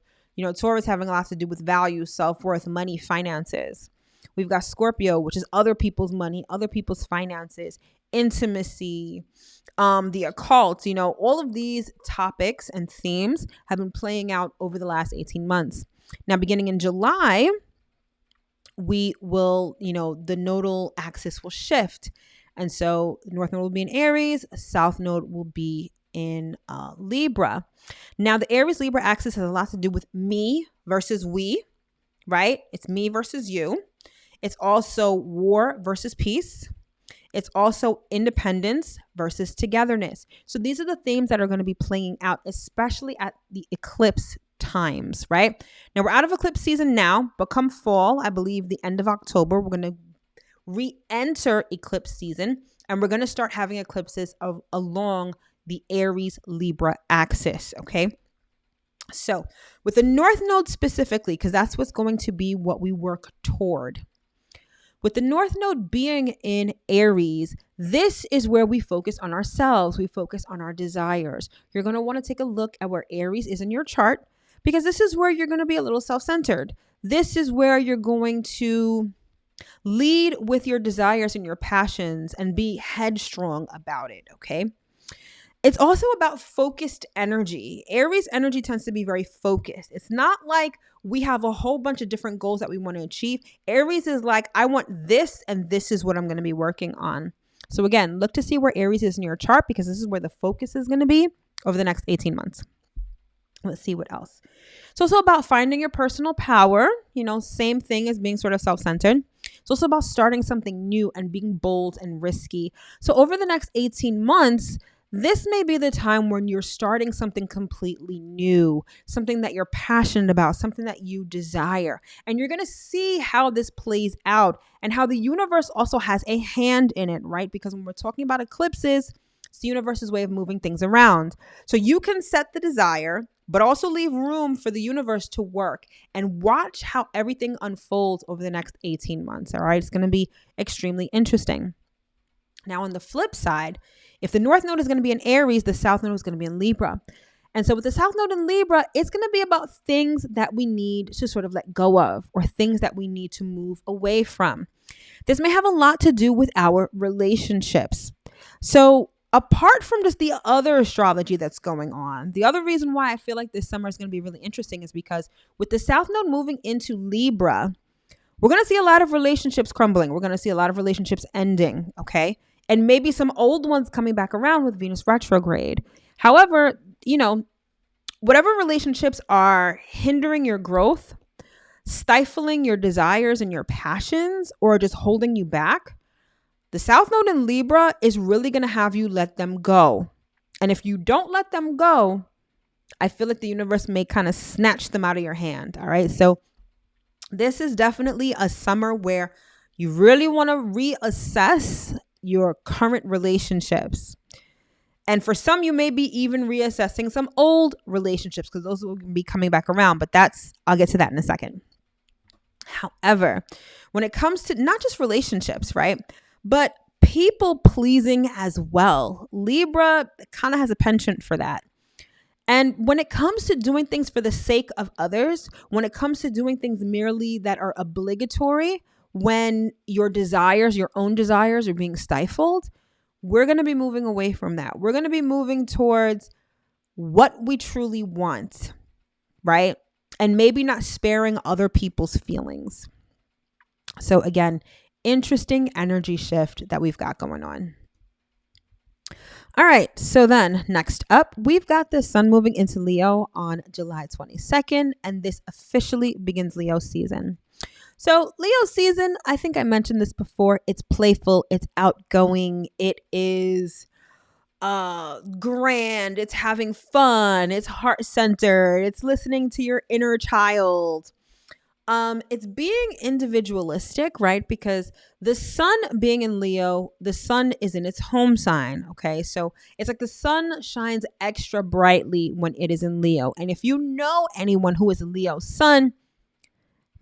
Taurus having a lot to do with value, self-worth, money, finances. We've got Scorpio, which is other people's money, other people's finances, intimacy, the occult. All of these topics and themes have been playing out over the last 18 months. Now, beginning in July, we will, the nodal axis will shift. And so North Node will be in Aries, South Node will be in Libra. Now, the Aries Libra axis has a lot to do with me versus we, right? It's me versus you. It's also war versus peace. It's also independence versus togetherness. So these are the themes that are going to be playing out, especially at the eclipse times, right? Now, we're out of eclipse season now, but come fall, I believe the end of October, we're going to re-enter eclipse season, and we're going to start having eclipses along the Aries Libra axis, okay? So with the North Node specifically, because that's what's going to be what we work toward. With the North Node being in Aries, this is where we focus on ourselves. We focus on our desires. You're going to want to take a look at where Aries is in your chart, because this is where you're going to be a little self-centered. This is where you're going to lead with your desires and your passions and be headstrong about it, okay? It's also about focused energy. Aries energy tends to be very focused. It's not like we have a whole bunch of different goals that we want to achieve. Aries is like, I want this, and this is what I'm going to be working on. So again, look to see where Aries is in your chart, because this is where the focus is going to be over the next 18 months. Let's see what else. It's also about finding your personal power, same thing as being sort of self-centered. It's also about starting something new and being bold and risky. So over the next 18 months, this may be the time when you're starting something completely new, something that you're passionate about, something that you desire. And you're going to see how this plays out and how the universe also has a hand in it, right? Because when we're talking about eclipses, it's the universe's way of moving things around. So you can set the desire, but also leave room for the universe to work, and watch how everything unfolds over the next 18 months. All right. It's going to be extremely interesting. Now, on the flip side, if the North Node is going to be in Aries, the South Node is going to be in Libra. And so with the South Node in Libra, it's going to be about things that we need to sort of let go of, or things that we need to move away from. This may have a lot to do with our relationships. So apart from just the other astrology that's going on, the other reason why I feel like this summer is going to be really interesting is because with the South Node moving into Libra, we're going to see a lot of relationships crumbling. We're going to see a lot of relationships ending, okay? And maybe some old ones coming back around with Venus retrograde. However, whatever relationships are hindering your growth, stifling your desires and your passions, or just holding you back, the South Node in Libra is really going to have you let them go. And if you don't let them go, I feel like the universe may kind of snatch them out of your hand. All right. So this is definitely a summer where you really want to reassess your current relationships. And for some, you may be even reassessing some old relationships, because those will be coming back around. But I'll get to that in a second. However, when it comes to not just relationships, right, but people pleasing as well, Libra kind of has a penchant for that. And when it comes to doing things for the sake of others, when it comes to doing things merely that are obligatory, when your own desires are being stifled, we're going to be moving away from that. We're going to be moving towards what we truly want, right? And maybe not sparing other people's feelings. So again, interesting energy shift that we've got going on. All right. So then next up, we've got the sun moving into Leo on July 22nd, and this officially begins Leo season. So Leo season, I think I mentioned this before. It's playful. It's outgoing. It is grand. It's having fun. It's heart-centered. It's listening to your inner child. It's being individualistic, right? Because the sun being in Leo, the sun is in its home sign. Okay. So it's like the sun shines extra brightly when it is in Leo. And if you know anyone who is a Leo sun,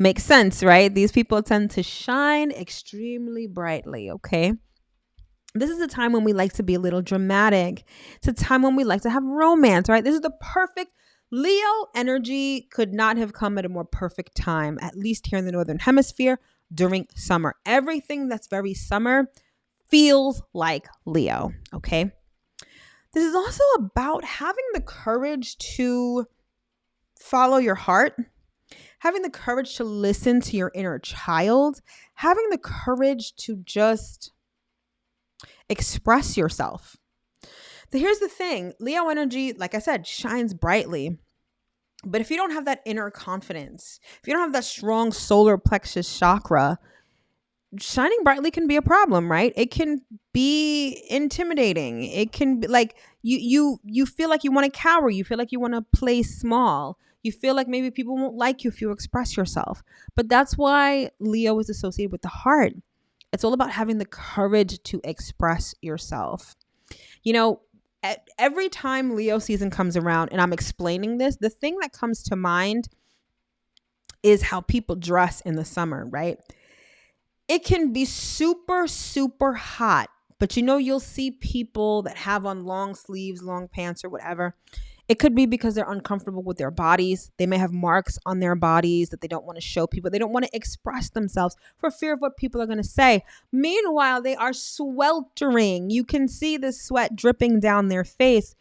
makes sense, right? These people tend to shine extremely brightly. Okay. This is a time when we like to be a little dramatic. It's a time when we like to have romance, right? This is the perfect Leo energy. Could not have come at a more perfect time, at least here in the Northern Hemisphere during summer. Everything that's very summer feels like Leo, okay? This is also about having the courage to follow your heart, having the courage to listen to your inner child, having the courage to just express yourself. So here's the thing. Leo energy, like I said, shines brightly. But if you don't have that inner confidence, if you don't have that strong solar plexus chakra, shining brightly can be a problem, right? It can be intimidating. It can be like you feel like you want to cower. You feel like you want to play small. You feel like maybe people won't like you if you express yourself. But that's why Leo is associated with the heart. It's all about having the courage to express yourself. You know, every time Leo season comes around and I'm explaining this, the thing that comes to mind is how people dress in the summer, right? It can be super, super hot, but you'll see people that have on long sleeves, long pants or whatever. It could be because they're uncomfortable with their bodies. They may have marks on their bodies that they don't want to show people. They don't want to express themselves for fear of what people are going to say. Meanwhile, they are sweltering. You can see the sweat dripping down their face,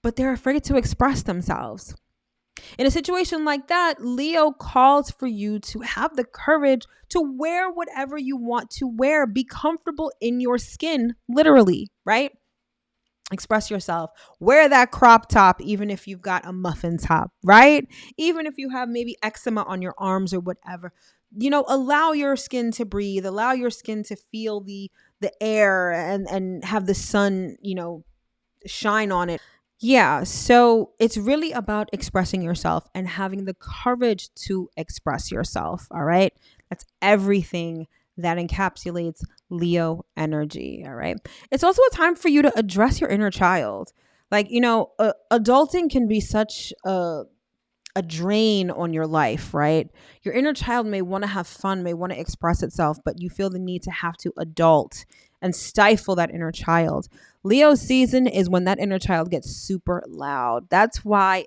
but they're afraid to express themselves. In a situation like that, Leo calls for you to have the courage to wear whatever you want to wear. Be comfortable in your skin, literally, right? Express yourself. Wear that crop top, even if you've got a muffin top, right? Even if you have maybe eczema on your arms or whatever. Allow your skin to breathe. Allow your skin to feel the air and have the sun, shine on it. Yeah, so it's really about expressing yourself and having the courage to express yourself, all right? That's everything that encapsulates Leo energy, all right? It's also a time for you to address your inner child. Like, adulting can be such a drain on your life, right? Your inner child may want to have fun, may want to express itself, but you feel the need to have to adult and stifle that inner child. Leo season is when that inner child gets super loud. That's why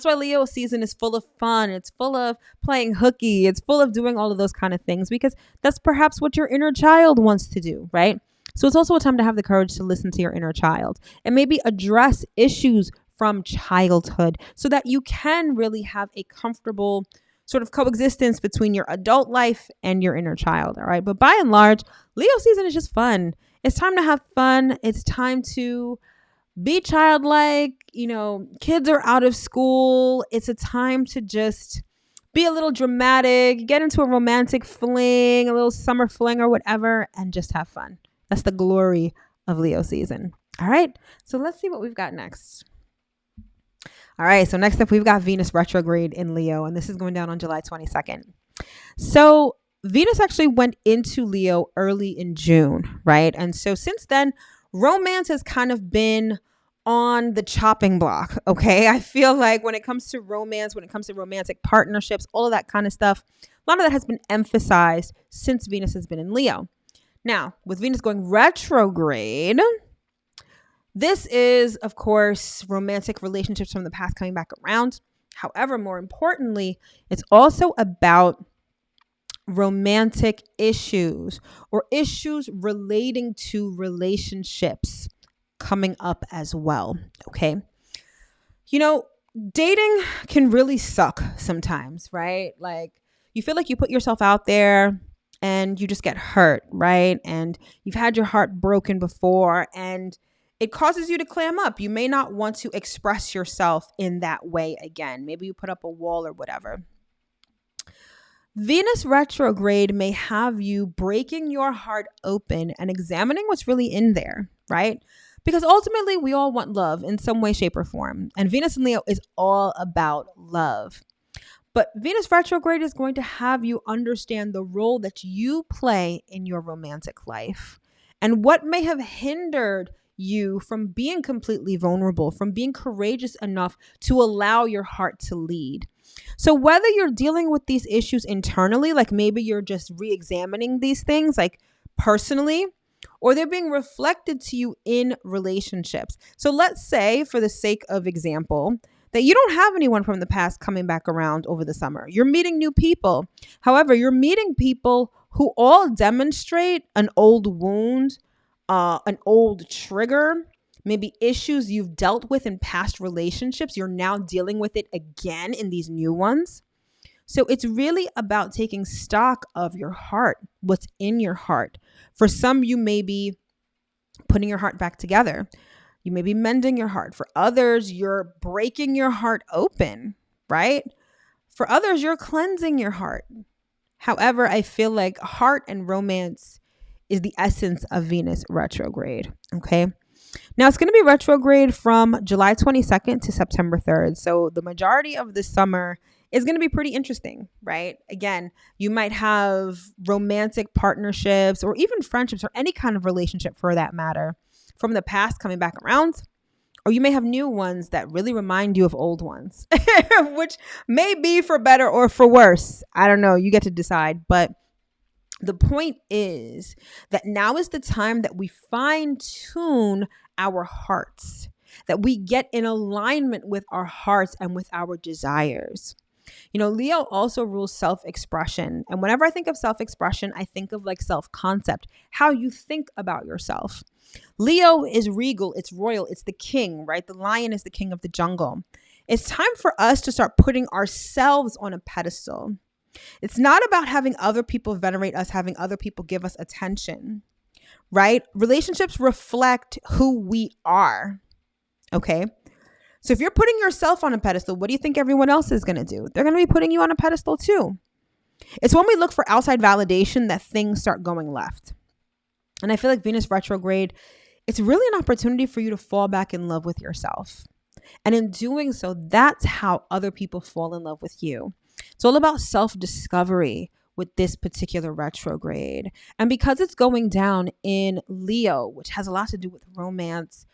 Leo season is full of fun. It's full of playing hooky. It's full of doing all of those kind of things because that's perhaps what your inner child wants to do, right? So it's also a time to have the courage to listen to your inner child and maybe address issues from childhood so that you can really have a comfortable sort of coexistence between your adult life and your inner child. All right. But by and large, Leo season is just fun. It's time to have fun. It's time to be childlike. Kids are out of school. It's a time to just be a little dramatic, get into a romantic fling, a little summer fling or whatever, and just have fun. That's the glory of Leo season. All right. So let's see what we've got next. All right, so next up, we've got Venus retrograde in Leo, and this is going down on July 22nd. So Venus actually went into Leo early in June, right? And so since then, romance has kind of been on the chopping block, okay? I feel like when it comes to romance, when it comes to romantic partnerships, all of that kind of stuff, a lot of that has been emphasized since Venus has been in Leo. Now, with Venus going retrograde, this is, of course, romantic relationships from the past coming back around. However, more importantly, it's also about romantic issues or issues relating to relationships coming up as well. Okay. Dating can really suck sometimes, right? Like you feel like you put yourself out there and you just get hurt, right? And you've had your heart broken before and it causes you to clam up. You may not want to express yourself in that way again. Maybe you put up a wall or whatever. Venus retrograde may have you breaking your heart open and examining what's really in there, right? Because ultimately, we all want love in some way, shape, or form. And Venus in Leo is all about love. But Venus retrograde is going to have you understand the role that you play in your romantic life and what may have hindered you from being completely vulnerable, from being courageous enough to allow your heart to lead. So whether you're dealing with these issues internally, like maybe you're just re-examining these things like personally, or they're being reflected to you in relationships. So let's say, for the sake of example, that you don't have anyone from the past coming back around over the summer. You're meeting new people. However, you're meeting people who all demonstrate an old wound, an old trigger, maybe issues you've dealt with in past relationships. You're now dealing with it again in these new ones. So it's really about taking stock of your heart, what's in your heart. For some, you may be putting your heart back together. You may be mending your heart. For others, you're breaking your heart open, right? For others, you're cleansing your heart. However, I feel like heart and romance is the essence of Venus retrograde, okay? Now, it's going to be retrograde from July 22nd to September 3rd. So the majority of the summer is going to be pretty interesting, right? Again, you might have romantic partnerships or even friendships or any kind of relationship for that matter from the past coming back around. Or you may have new ones that really remind you of old ones, which may be for better or for worse. I don't know. You get to decide. But the point is that now is the time that we fine tune our hearts, that we get in alignment with our hearts and with our desires. You know, Leo also rules self-expression. And whenever I think of self-expression, I think of like self-concept, how you think about yourself. Leo is regal, it's royal, it's the king, right? The lion is the king of the jungle. It's time for us to start putting ourselves on a pedestal. It's not about having other people venerate us, having other people give us attention, right? Relationships reflect who we are, okay? So if you're putting yourself on a pedestal, what do you think everyone else is going to do? They're going to be putting you on a pedestal too. It's when we look for outside validation that things start going left. And I feel like Venus retrograde, it's really an opportunity for you to fall back in love with yourself. And in doing so, that's how other people fall in love with you. It's all about self-discovery with this particular retrograde. And because it's going down in Leo, which has a lot to do with romance,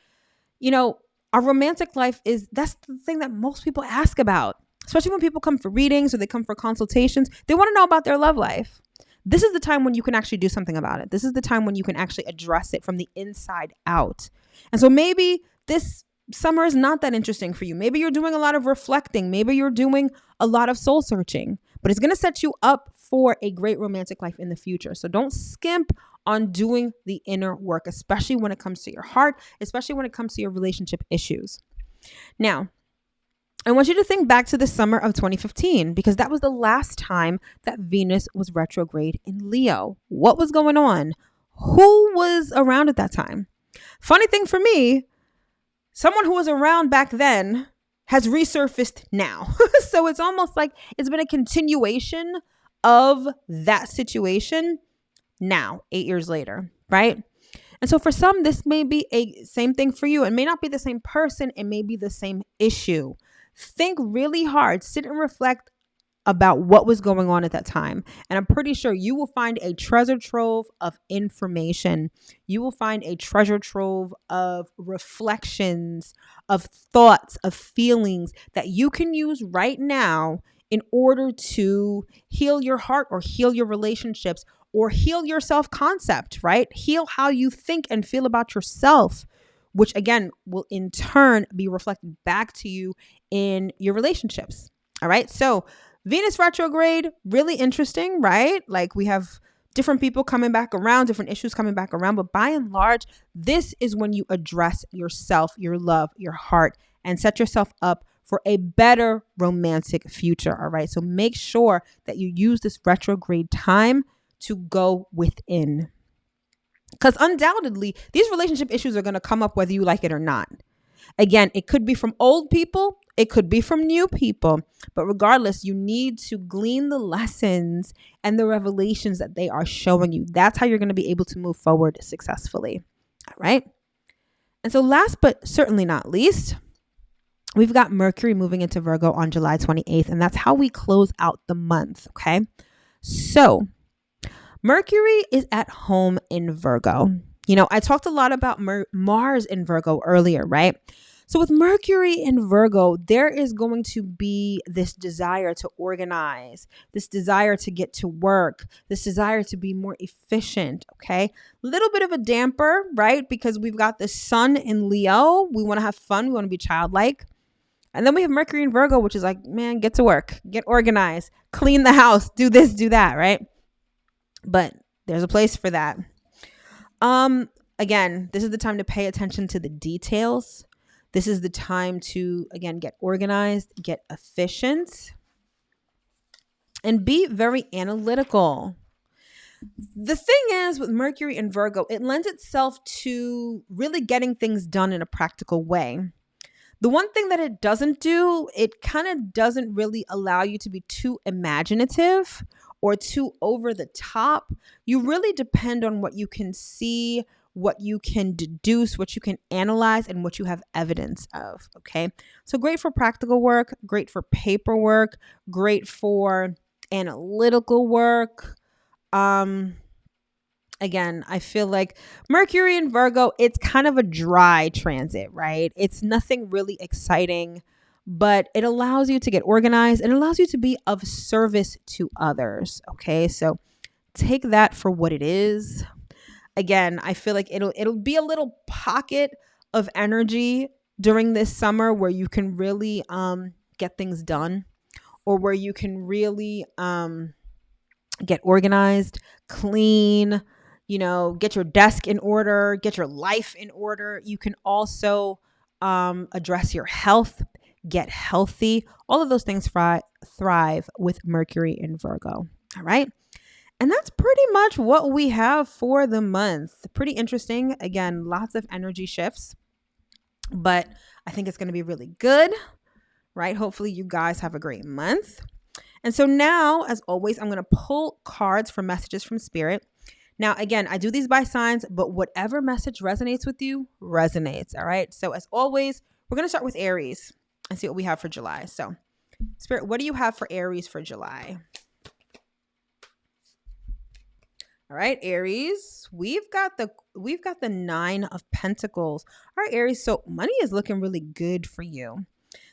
you know, our romantic life that's the thing that most people ask about, especially when people come for readings or they come for consultations. They want to know about their love life. This is the time when you can actually do something about it. This is the time when you can actually address it from the inside out. And so maybe this summer is not that interesting for you. Maybe you're doing a lot of reflecting. Maybe you're doing a lot of soul searching, but it's going to set you up for a great romantic life in the future. So don't skimp on doing the inner work, especially when it comes to your heart, especially when it comes to your relationship issues. Now, I want you to think back to the summer of 2015, because that was the last time that Venus was retrograde in Leo. What was going on? Who was around at that time? Funny thing for me, someone who was around back then has resurfaced now. So it's almost like it's been a continuation of that situation now, 8 years later, right? And so for some, this may be a same thing for you. It may not be the same person. It may be the same issue. Think really hard, sit and reflect about what was going on at that time. And I'm pretty sure you will find a treasure trove of information. You will find a treasure trove of reflections, of thoughts, of feelings that you can use right now in order to heal your heart or heal your relationships or heal your self-concept, right? Heal how you think and feel about yourself, which again will in turn be reflected back to you in your relationships. All right. So Venus retrograde, really interesting, right? Like we have different people coming back around, different issues coming back around. But by and large, this is when you address yourself, your love, your heart, and set yourself up for a better romantic future. All right. So make sure that you use this retrograde time to go within. Because undoubtedly, these relationship issues are going to come up whether you like it or not. Again, it could be from old people. It could be from new people. But regardless, you need to glean the lessons and the revelations that they are showing you. That's how you're going to be able to move forward successfully. All right. And so last but certainly not least, we've got Mercury moving into Virgo on July 28th. And that's how we close out the month. Okay. So Mercury is at home in Virgo. You know, I talked a lot about Mars in Virgo earlier, right? So with Mercury in Virgo, there is going to be this desire to organize, this desire to get to work, this desire to be more efficient, okay? Little bit of a damper, right? Because we've got the sun in Leo. We want to have fun. We want to be childlike. And then we have Mercury in Virgo, which is like, man, get to work, get organized, clean the house, do this, do that, right? But there's a place for that. Again, this is the time to pay attention to the details. This is the time to, again, get organized, get efficient, and be very analytical. The thing is with Mercury and Virgo, it lends itself to really getting things done in a practical way. The one thing that it doesn't do, it kind of doesn't really allow you to be too imaginative or too over the top. You really depend on what you can see, what you can deduce, what you can analyze, and what you have evidence of. Okay. So great for practical work, great for paperwork, great for analytical work. Again, I feel like Mercury in Virgo, it's kind of a dry transit, right? It's nothing really exciting, but it allows you to get organized and allows you to be of service to others. Okay. So take that for what it is. Again, I feel like it'll be a little pocket of energy during this summer where you can really get things done, or where you can really get organized, clean, get your desk in order, get your life in order. You can also address your health, get healthy. All of those things thrive with Mercury in Virgo. All right. And that's pretty much what we have for the month. Pretty interesting. Again, lots of energy shifts, but I think it's going to be really good, right? Hopefully you guys have a great month. And so now, as always, I'm going to pull cards for messages from Spirit. Now, again, I do these by signs, but whatever message resonates with you resonates. All right. So as always, we're going to start with Aries and see what we have for July. So Spirit, what do you have for Aries for July? All right, Aries, we've got the 9 of Pentacles. All right, Aries, so money is looking really good for you.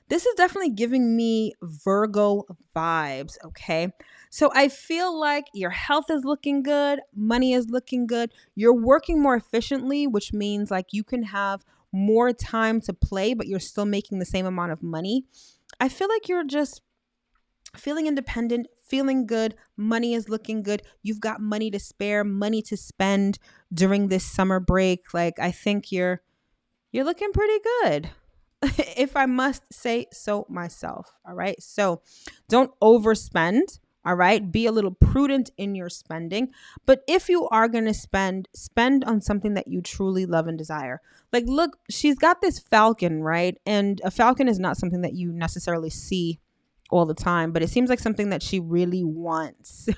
This is definitely giving me Virgo vibes, okay? So I feel like your health is looking good, money is looking good. You're working more efficiently, which means like you can have more time to play, but you're still making the same amount of money. I feel like you're just feeling independent, feeling good. Money is looking good. You've got money to spare, money to spend during this summer break. Like, I think you're looking pretty good, if I must say so myself. All right. So don't overspend. All right. Be a little prudent in your spending. But if you are going to spend on something that you truly love and desire. Like, look, she's got this falcon, right? And a falcon is not something that you necessarily see all the time, but it seems like something that she really wants,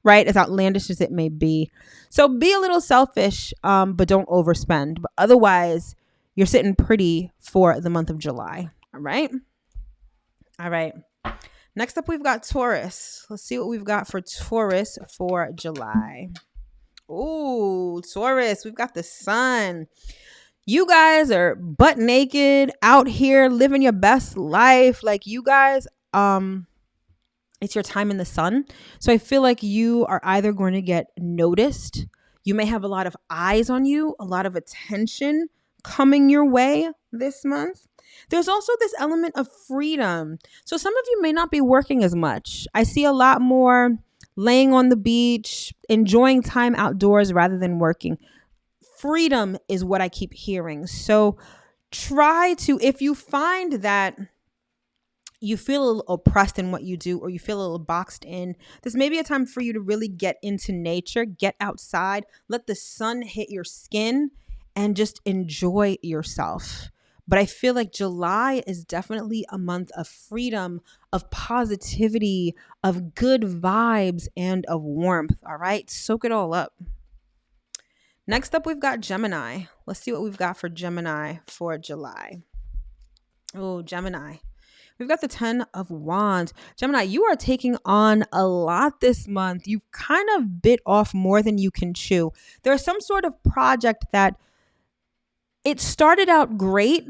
right? As outlandish as it may be. So be a little selfish, but don't overspend. But otherwise, you're sitting pretty for the month of July. All right. All right. Next up, we've got Taurus. Let's see what we've got for Taurus for July. Ooh, Taurus, we've got the sun. You guys are butt naked out here living your best life. Like, you guys, it's your time in the sun. So I feel like you are either going to get noticed. You may have a lot of eyes on you, a lot of attention coming your way this month. There's also this element of freedom. So some of you may not be working as much. I see a lot more laying on the beach, enjoying time outdoors rather than working. Freedom is what I keep hearing. So try to, if you find that you feel a little oppressed in what you do, or you feel a little boxed in, this may be a time for you to really get into nature, get outside, let the sun hit your skin, and just enjoy yourself. But I feel like July is definitely a month of freedom, of positivity, of good vibes, and of warmth. All right, soak it all up. Next up, we've got Gemini. Let's see what we've got for Gemini for July. Oh, Gemini. We've got the 10 of Wands. Gemini, you are taking on a lot this month. You've kind of bit off more than you can chew. There's some sort of project that it started out great,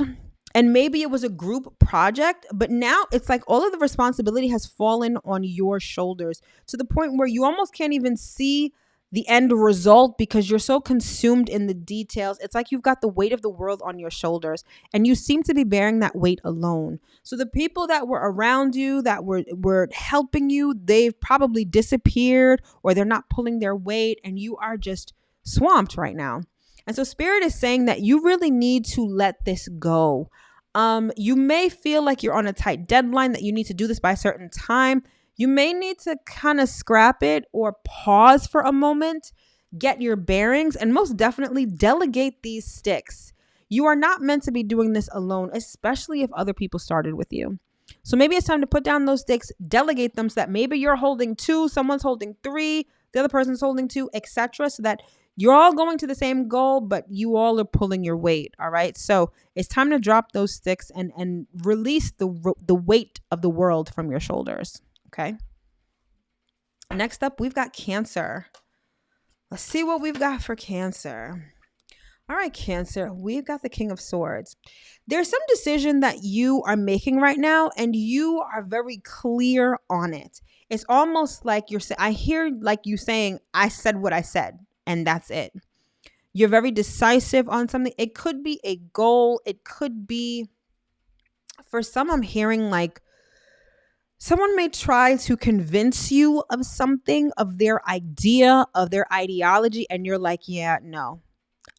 and maybe it was a group project, but now it's like all of the responsibility has fallen on your shoulders to the point where you almost can't even see the end result because you're so consumed in the details. It's like you've got the weight of the world on your shoulders, and you seem to be bearing that weight alone. So the people that were around you, that were helping you, they've probably disappeared, or they're not pulling their weight, and you are just swamped right now. And so Spirit is saying that you really need to let this go. You may feel like you're on a tight deadline, that you need to do this by a certain time. You may need to kind of scrap it or pause for a moment, get your bearings, and most definitely delegate these sticks. You are not meant to be doing this alone, especially if other people started with you. So maybe it's time to put down those sticks, delegate them so that maybe you're holding 2, someone's holding 3, the other person's holding 2, etc. So that you're all going to the same goal, but you all are pulling your weight. All right. So it's time to drop those sticks and release the weight of the world from your shoulders. Okay. Next up, we've got Cancer. Let's see what we've got for Cancer. All right, Cancer, we've got the King of Swords. There's some decision that you are making right now, and you are very clear on it. It's almost like I hear like you saying, I said what I said, and that's it. You're very decisive on something. It could be a goal. It could be, for some, I'm hearing like someone may try to convince you of something, of their idea, of their ideology, and you're like, yeah, no.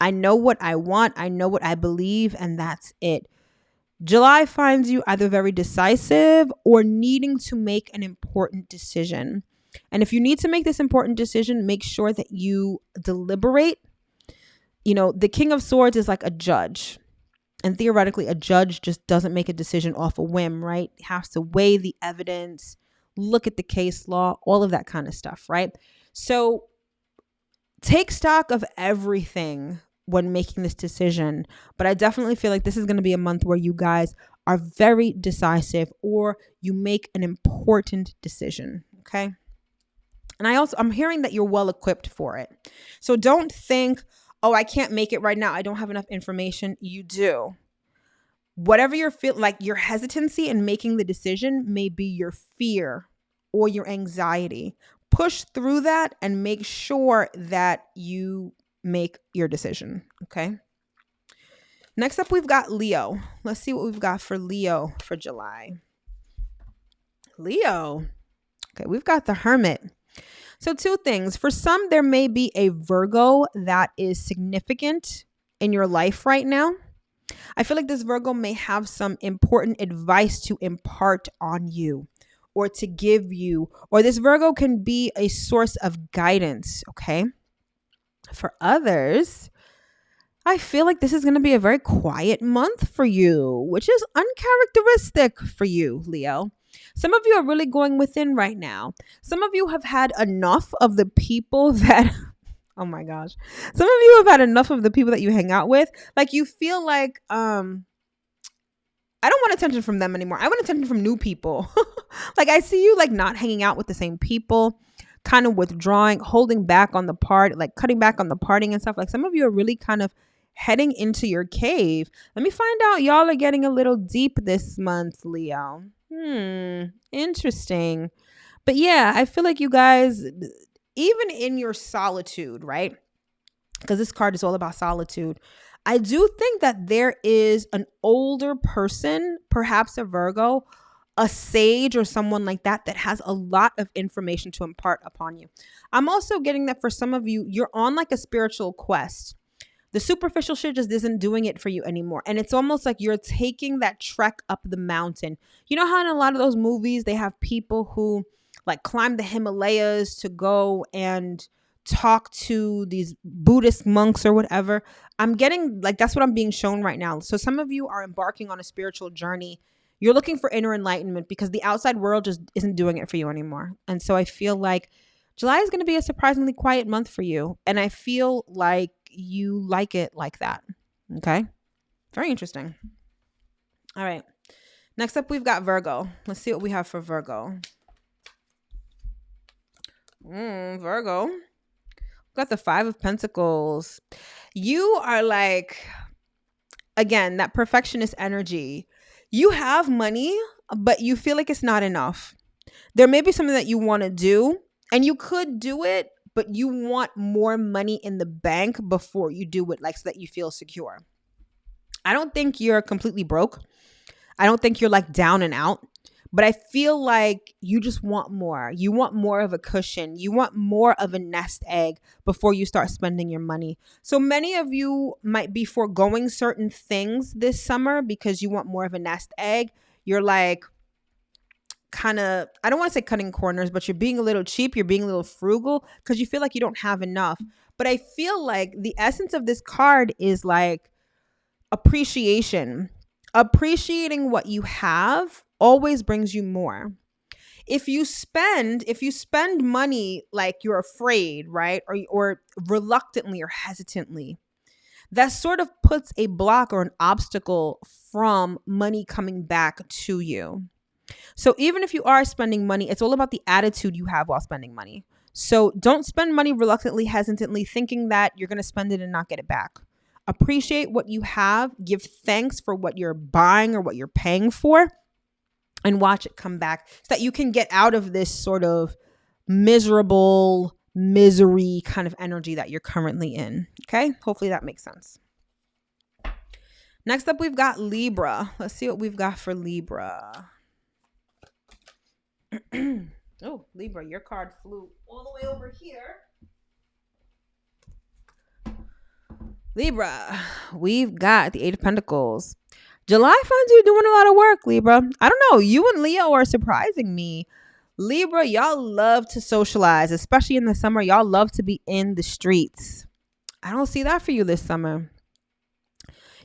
I know what I want. I know what I believe, and that's it. July finds you either very decisive or needing to make an important decision. And if you need to make this important decision, make sure that you deliberate. You know, the King of Swords is like a judge. And theoretically, a judge just doesn't make a decision off a whim, right? He has to weigh the evidence, look at the case law, all of that kind of stuff, right? So take stock of everything when making this decision. But I definitely feel like this is going to be a month where you guys are very decisive or you make an important decision, okay? And I'm hearing that you're well equipped for it. So don't think, oh, I can't make it right now. I don't have enough information. You do. Whatever you're feeling, like your hesitancy in making the decision may be your fear or your anxiety. Push through that and make sure that you make your decision. Okay. Next up, we've got Leo. Let's see what we've got for Leo for July. Leo. Okay. We've got the Hermit. So 2 things. For some, there may be a Virgo that is significant in your life right now. I feel like this Virgo may have some important advice to impart on you or to give you, or this Virgo can be a source of guidance. Okay. For others, I feel like this is going to be a very quiet month for you, which is uncharacteristic for you, Leo. Some of you are really going within right now. Some of you have had enough of the people that, oh my gosh. Some of you have had enough of the people that you hang out with. Like you feel like, I don't want attention from them anymore. I want attention from new people. Like I see you like not hanging out with the same people, kind of withdrawing, holding back on the like cutting back on the partying and stuff. Like some of you are really kind of heading into your cave. Let me find out. Y'all are getting a little deep this month, Leo. Interesting. But yeah, I feel like you guys, even in your solitude, right? Because this card is all about solitude. I do think that there is an older person, perhaps a Virgo, a sage or someone like that has a lot of information to impart upon you. I'm also getting that for some of you, you're on like a spiritual quest. The superficial shit just isn't doing it for you anymore. And it's almost like you're taking that trek up the mountain. You know how in a lot of those movies, they have people who like climb the Himalayas to go and talk to these Buddhist monks or whatever. I'm getting like, that's what I'm being shown right now. So some of you are embarking on a spiritual journey. You're looking for inner enlightenment because the outside world just isn't doing it for you anymore. And so I feel like July is going to be a surprisingly quiet month for you. And I feel like you like it like that. Okay. Very interesting. All right. Next up, we've got Virgo. Let's see what we have for Virgo. Virgo. We've got the 5 of Pentacles. You are like, again, that perfectionist energy. You have money, but you feel like it's not enough. There may be something that you want to do, and you could do it, but you want more money in the bank before you do it, like so that you feel secure. I don't think you're completely broke. I don't think you're like down and out, but I feel like you just want more. You want more of a cushion. You want more of a nest egg before you start spending your money. So many of you might be foregoing certain things this summer because you want more of a nest egg. You're like kind of, I don't want to say cutting corners, but you're being a little cheap, you're being a little frugal because you feel like you don't have enough. But I feel like the essence of this card is like appreciation. Appreciating what you have always brings you more. If you spend money like you're afraid, right? Or reluctantly or hesitantly, that sort of puts a block or an obstacle from money coming back to you. So even if you are spending money, it's all about the attitude you have while spending money. So don't spend money reluctantly, hesitantly, thinking that you're going to spend it and not get it back. Appreciate what you have, give thanks for what you're buying or what you're paying for, and watch it come back so that you can get out of this sort of misery kind of energy that you're currently in. Okay? Hopefully that makes sense. Next up, we've got Libra. Let's see what we've got for Libra. Oh, Libra, your card flew all the way over here. Libra, we've got the Eight of Pentacles. July finds you doing a lot of work, Libra. I don't know. You and Leo are surprising me. Libra, y'all love to socialize, especially in the summer. Y'all love to be in the streets. I don't see that for you this summer.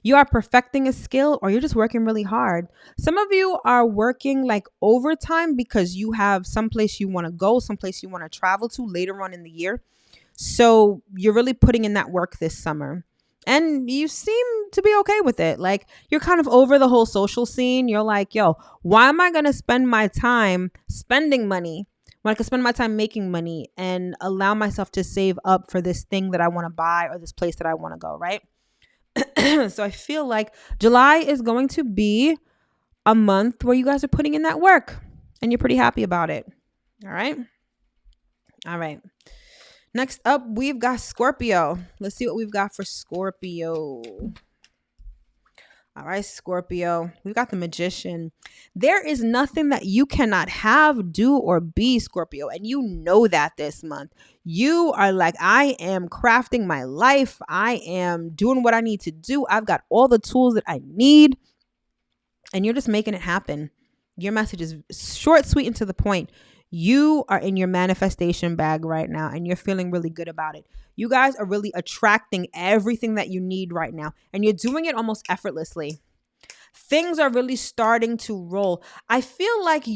You are perfecting a skill, or you're just working really hard. Some of you are working like overtime because you have someplace you want to go, someplace you want to travel to later on in the year. So you're really putting in that work this summer. And you seem to be okay with it. Like, you're kind of over the whole social scene. You're like, yo, why am I going to spend my time spending money when I can spend my time making money and allow myself to save up for this thing that I want to buy or this place that I want to go, right? So I feel like July is going to be a month where you guys are putting in that work and you're pretty happy about it. All right. All right. Next up, we've got Scorpio. Let's see what we've got for Scorpio. All right, Scorpio. We've got the Magician. There is nothing that you cannot have, do, or be, Scorpio. And you know that this month. You are like, I am crafting my life. I am doing what I need to do. I've got all the tools that I need. And you're just making it happen. Your message is short, sweet, and to the point. You are in your manifestation bag right now and you're feeling really good about it. You guys are really attracting everything that you need right now and you're doing it almost effortlessly. Things are really starting to roll. I feel like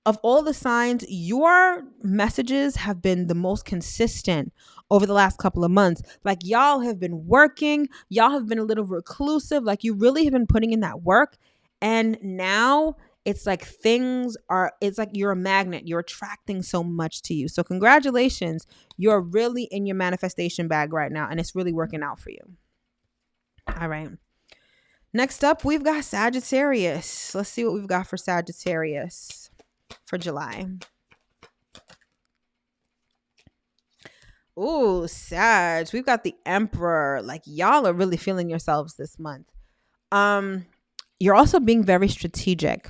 of all the signs, your messages have been the most consistent over the last couple of months. Like, y'all have been working, y'all have been a little reclusive, like you really have been putting in that work. And now it's like it's like you're a magnet. You're attracting so much to you. So congratulations. You're really in your manifestation bag right now and it's really working out for you. All right. Next up, we've got Sagittarius. Let's see what we've got for Sagittarius for July. Ooh, Sag. We've got the Emperor. Like, y'all are really feeling yourselves this month. You're also being very strategic.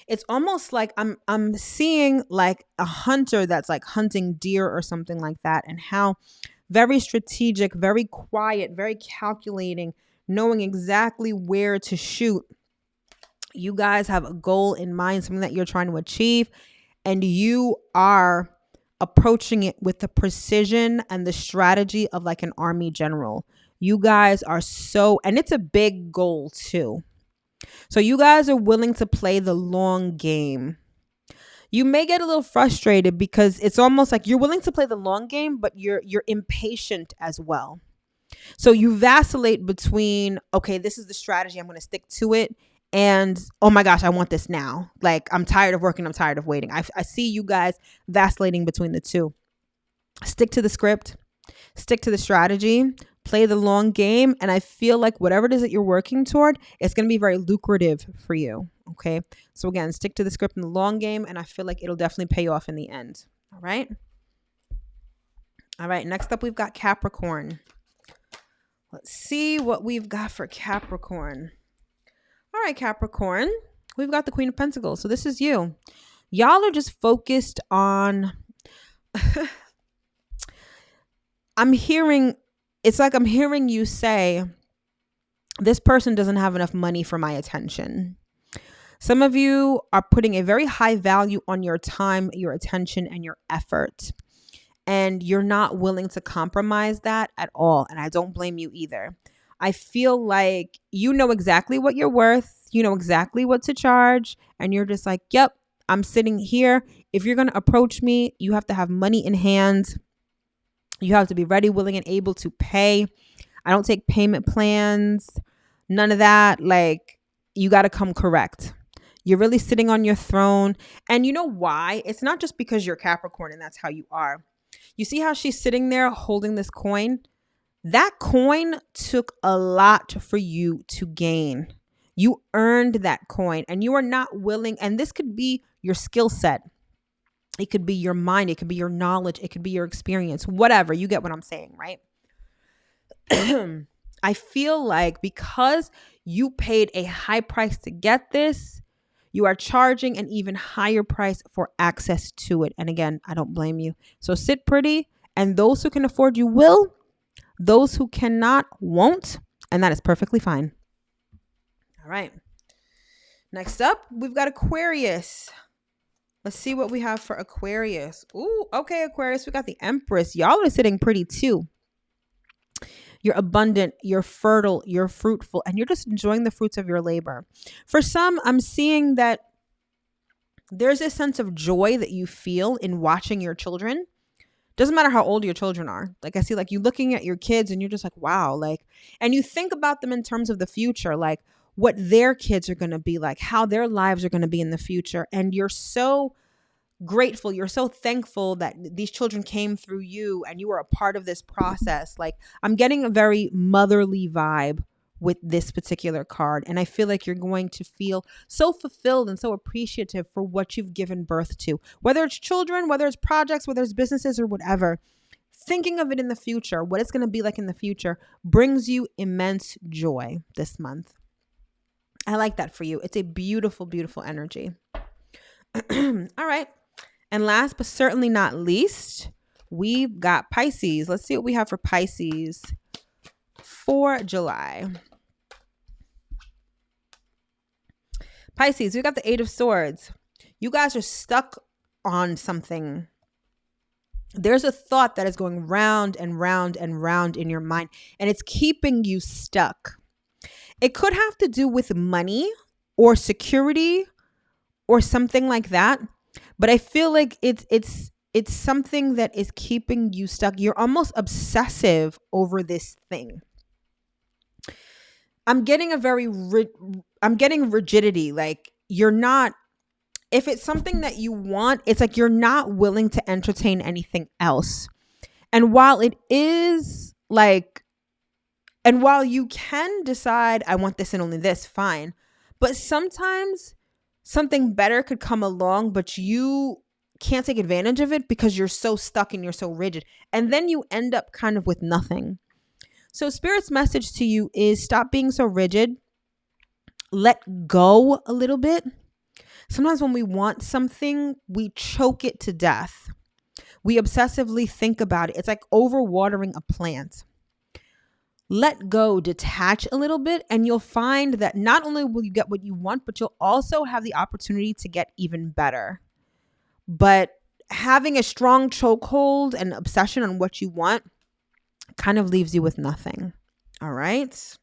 It's almost like I'm seeing like a hunter that's like hunting deer or something like that, and how very strategic, very quiet, very calculating, knowing exactly where to shoot. You guys have a goal in mind, something that you're trying to achieve, and you are approaching it with the precision and the strategy of like an army general. You guys are and it's a big goal too. So you guys are willing to play the long game. You may get a little frustrated because it's almost like you're willing to play the long game, but you're impatient as well. So you vacillate between, okay, this is the strategy, I'm going to stick to it, and oh my gosh, I want this now. Like, I'm tired of working, I'm tired of waiting. I see you guys vacillating between the two. Stick to the script, stick to the strategy, play the long game. And I feel like whatever it is that you're working toward, it's going to be very lucrative for you. Okay. So again, stick to the script in the long game. And I feel like it'll definitely pay off in the end. All right. All right. Next up, we've got Capricorn. Let's see what we've got for Capricorn. All right, Capricorn. We've got the Queen of Pentacles. So this is you. Y'all are just focused on... It's like I'm hearing you say, this person doesn't have enough money for my attention. Some of you are putting a very high value on your time, your attention, and your effort. And you're not willing to compromise that at all. And I don't blame you either. I feel like you know exactly what you're worth. You know exactly what to charge. And you're just like, yep, I'm sitting here. If you're going to approach me, you have to have money in hand. You have to be ready, willing, and able to pay. I don't take payment plans. None of that. Like, you got to come correct. You're really sitting on your throne. And you know why? It's not just because you're Capricorn and that's how you are. You see how she's sitting there holding this coin? That coin took a lot for you to gain. You earned that coin and you are not willing. And this could be your skill set. It could be your mind. It could be your knowledge. It could be your experience, whatever. You get what I'm saying, right? I feel like because you paid a high price to get this, you are charging an even higher price for access to it. And again, I don't blame you. So sit pretty, and those who can afford you will. Those who cannot won't, and that is perfectly fine. All right. Next up, we've got Aquarius. Let's see what we have for Aquarius. Ooh, okay, Aquarius, we got the Empress. Y'all are sitting pretty too. You're abundant, you're fertile, you're fruitful, and you're just enjoying the fruits of your labor. For some, I'm seeing that there's a sense of joy that you feel in watching your children. Doesn't matter how old your children are. Like, I see like you looking at your kids and you're just like, wow. Like, and you think about them in terms of the future, like what their kids are going to be like, how their lives are going to be in the future. And you're so grateful. You're so thankful that these children came through you and you were a part of this process. Like, I'm getting a very motherly vibe with this particular card. And I feel like you're going to feel so fulfilled and so appreciative for what you've given birth to, whether it's children, whether it's projects, whether it's businesses or whatever. Thinking of it in the future, what it's going to be like in the future, brings you immense joy this month. I like that for you. It's a beautiful, beautiful energy. All right. And last but certainly not least, we've got Pisces. Let's see what we have for Pisces for July. Pisces, we got the Eight of Swords. You guys are stuck on something. There's a thought that is going round and round and round in your mind, and it's keeping you stuck. It could have to do with money or security or something like that. But I feel like it's something that is keeping you stuck. You're almost obsessive over this thing. I'm getting rigidity. Like, you're not, if it's something that you want, it's like you're not willing to entertain anything else. And while it is like, and while you can decide, I want this and only this, fine. But sometimes something better could come along, but you can't take advantage of it because you're so stuck and you're so rigid. And then you end up kind of with nothing. So Spirit's message to you is stop being so rigid. Let go a little bit. Sometimes when we want something, we choke it to death. We obsessively think about it. It's like overwatering a plant. Let go, detach a little bit, and you'll find that not only will you get what you want, but you'll also have the opportunity to get even better. But having a strong chokehold and obsession on what you want kind of leaves you with nothing. All right.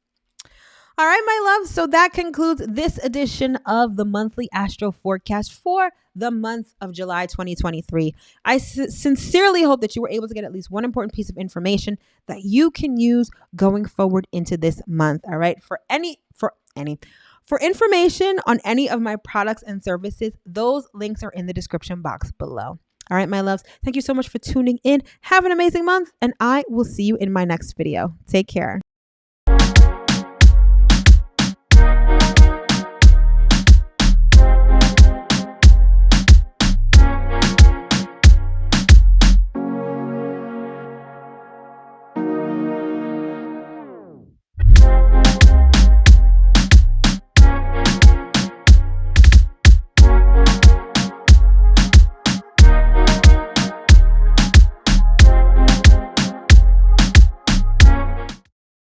All right, my love. So that concludes this edition of the monthly Astro forecast for the month of July 2023. I sincerely hope that you were able to get at least one important piece of information that you can use going forward into this month. All right. For information on any of my products and services, those links are in the description box below. All right, my loves. Thank you so much for tuning in. Have an amazing month, and I will see you in my next video. Take care.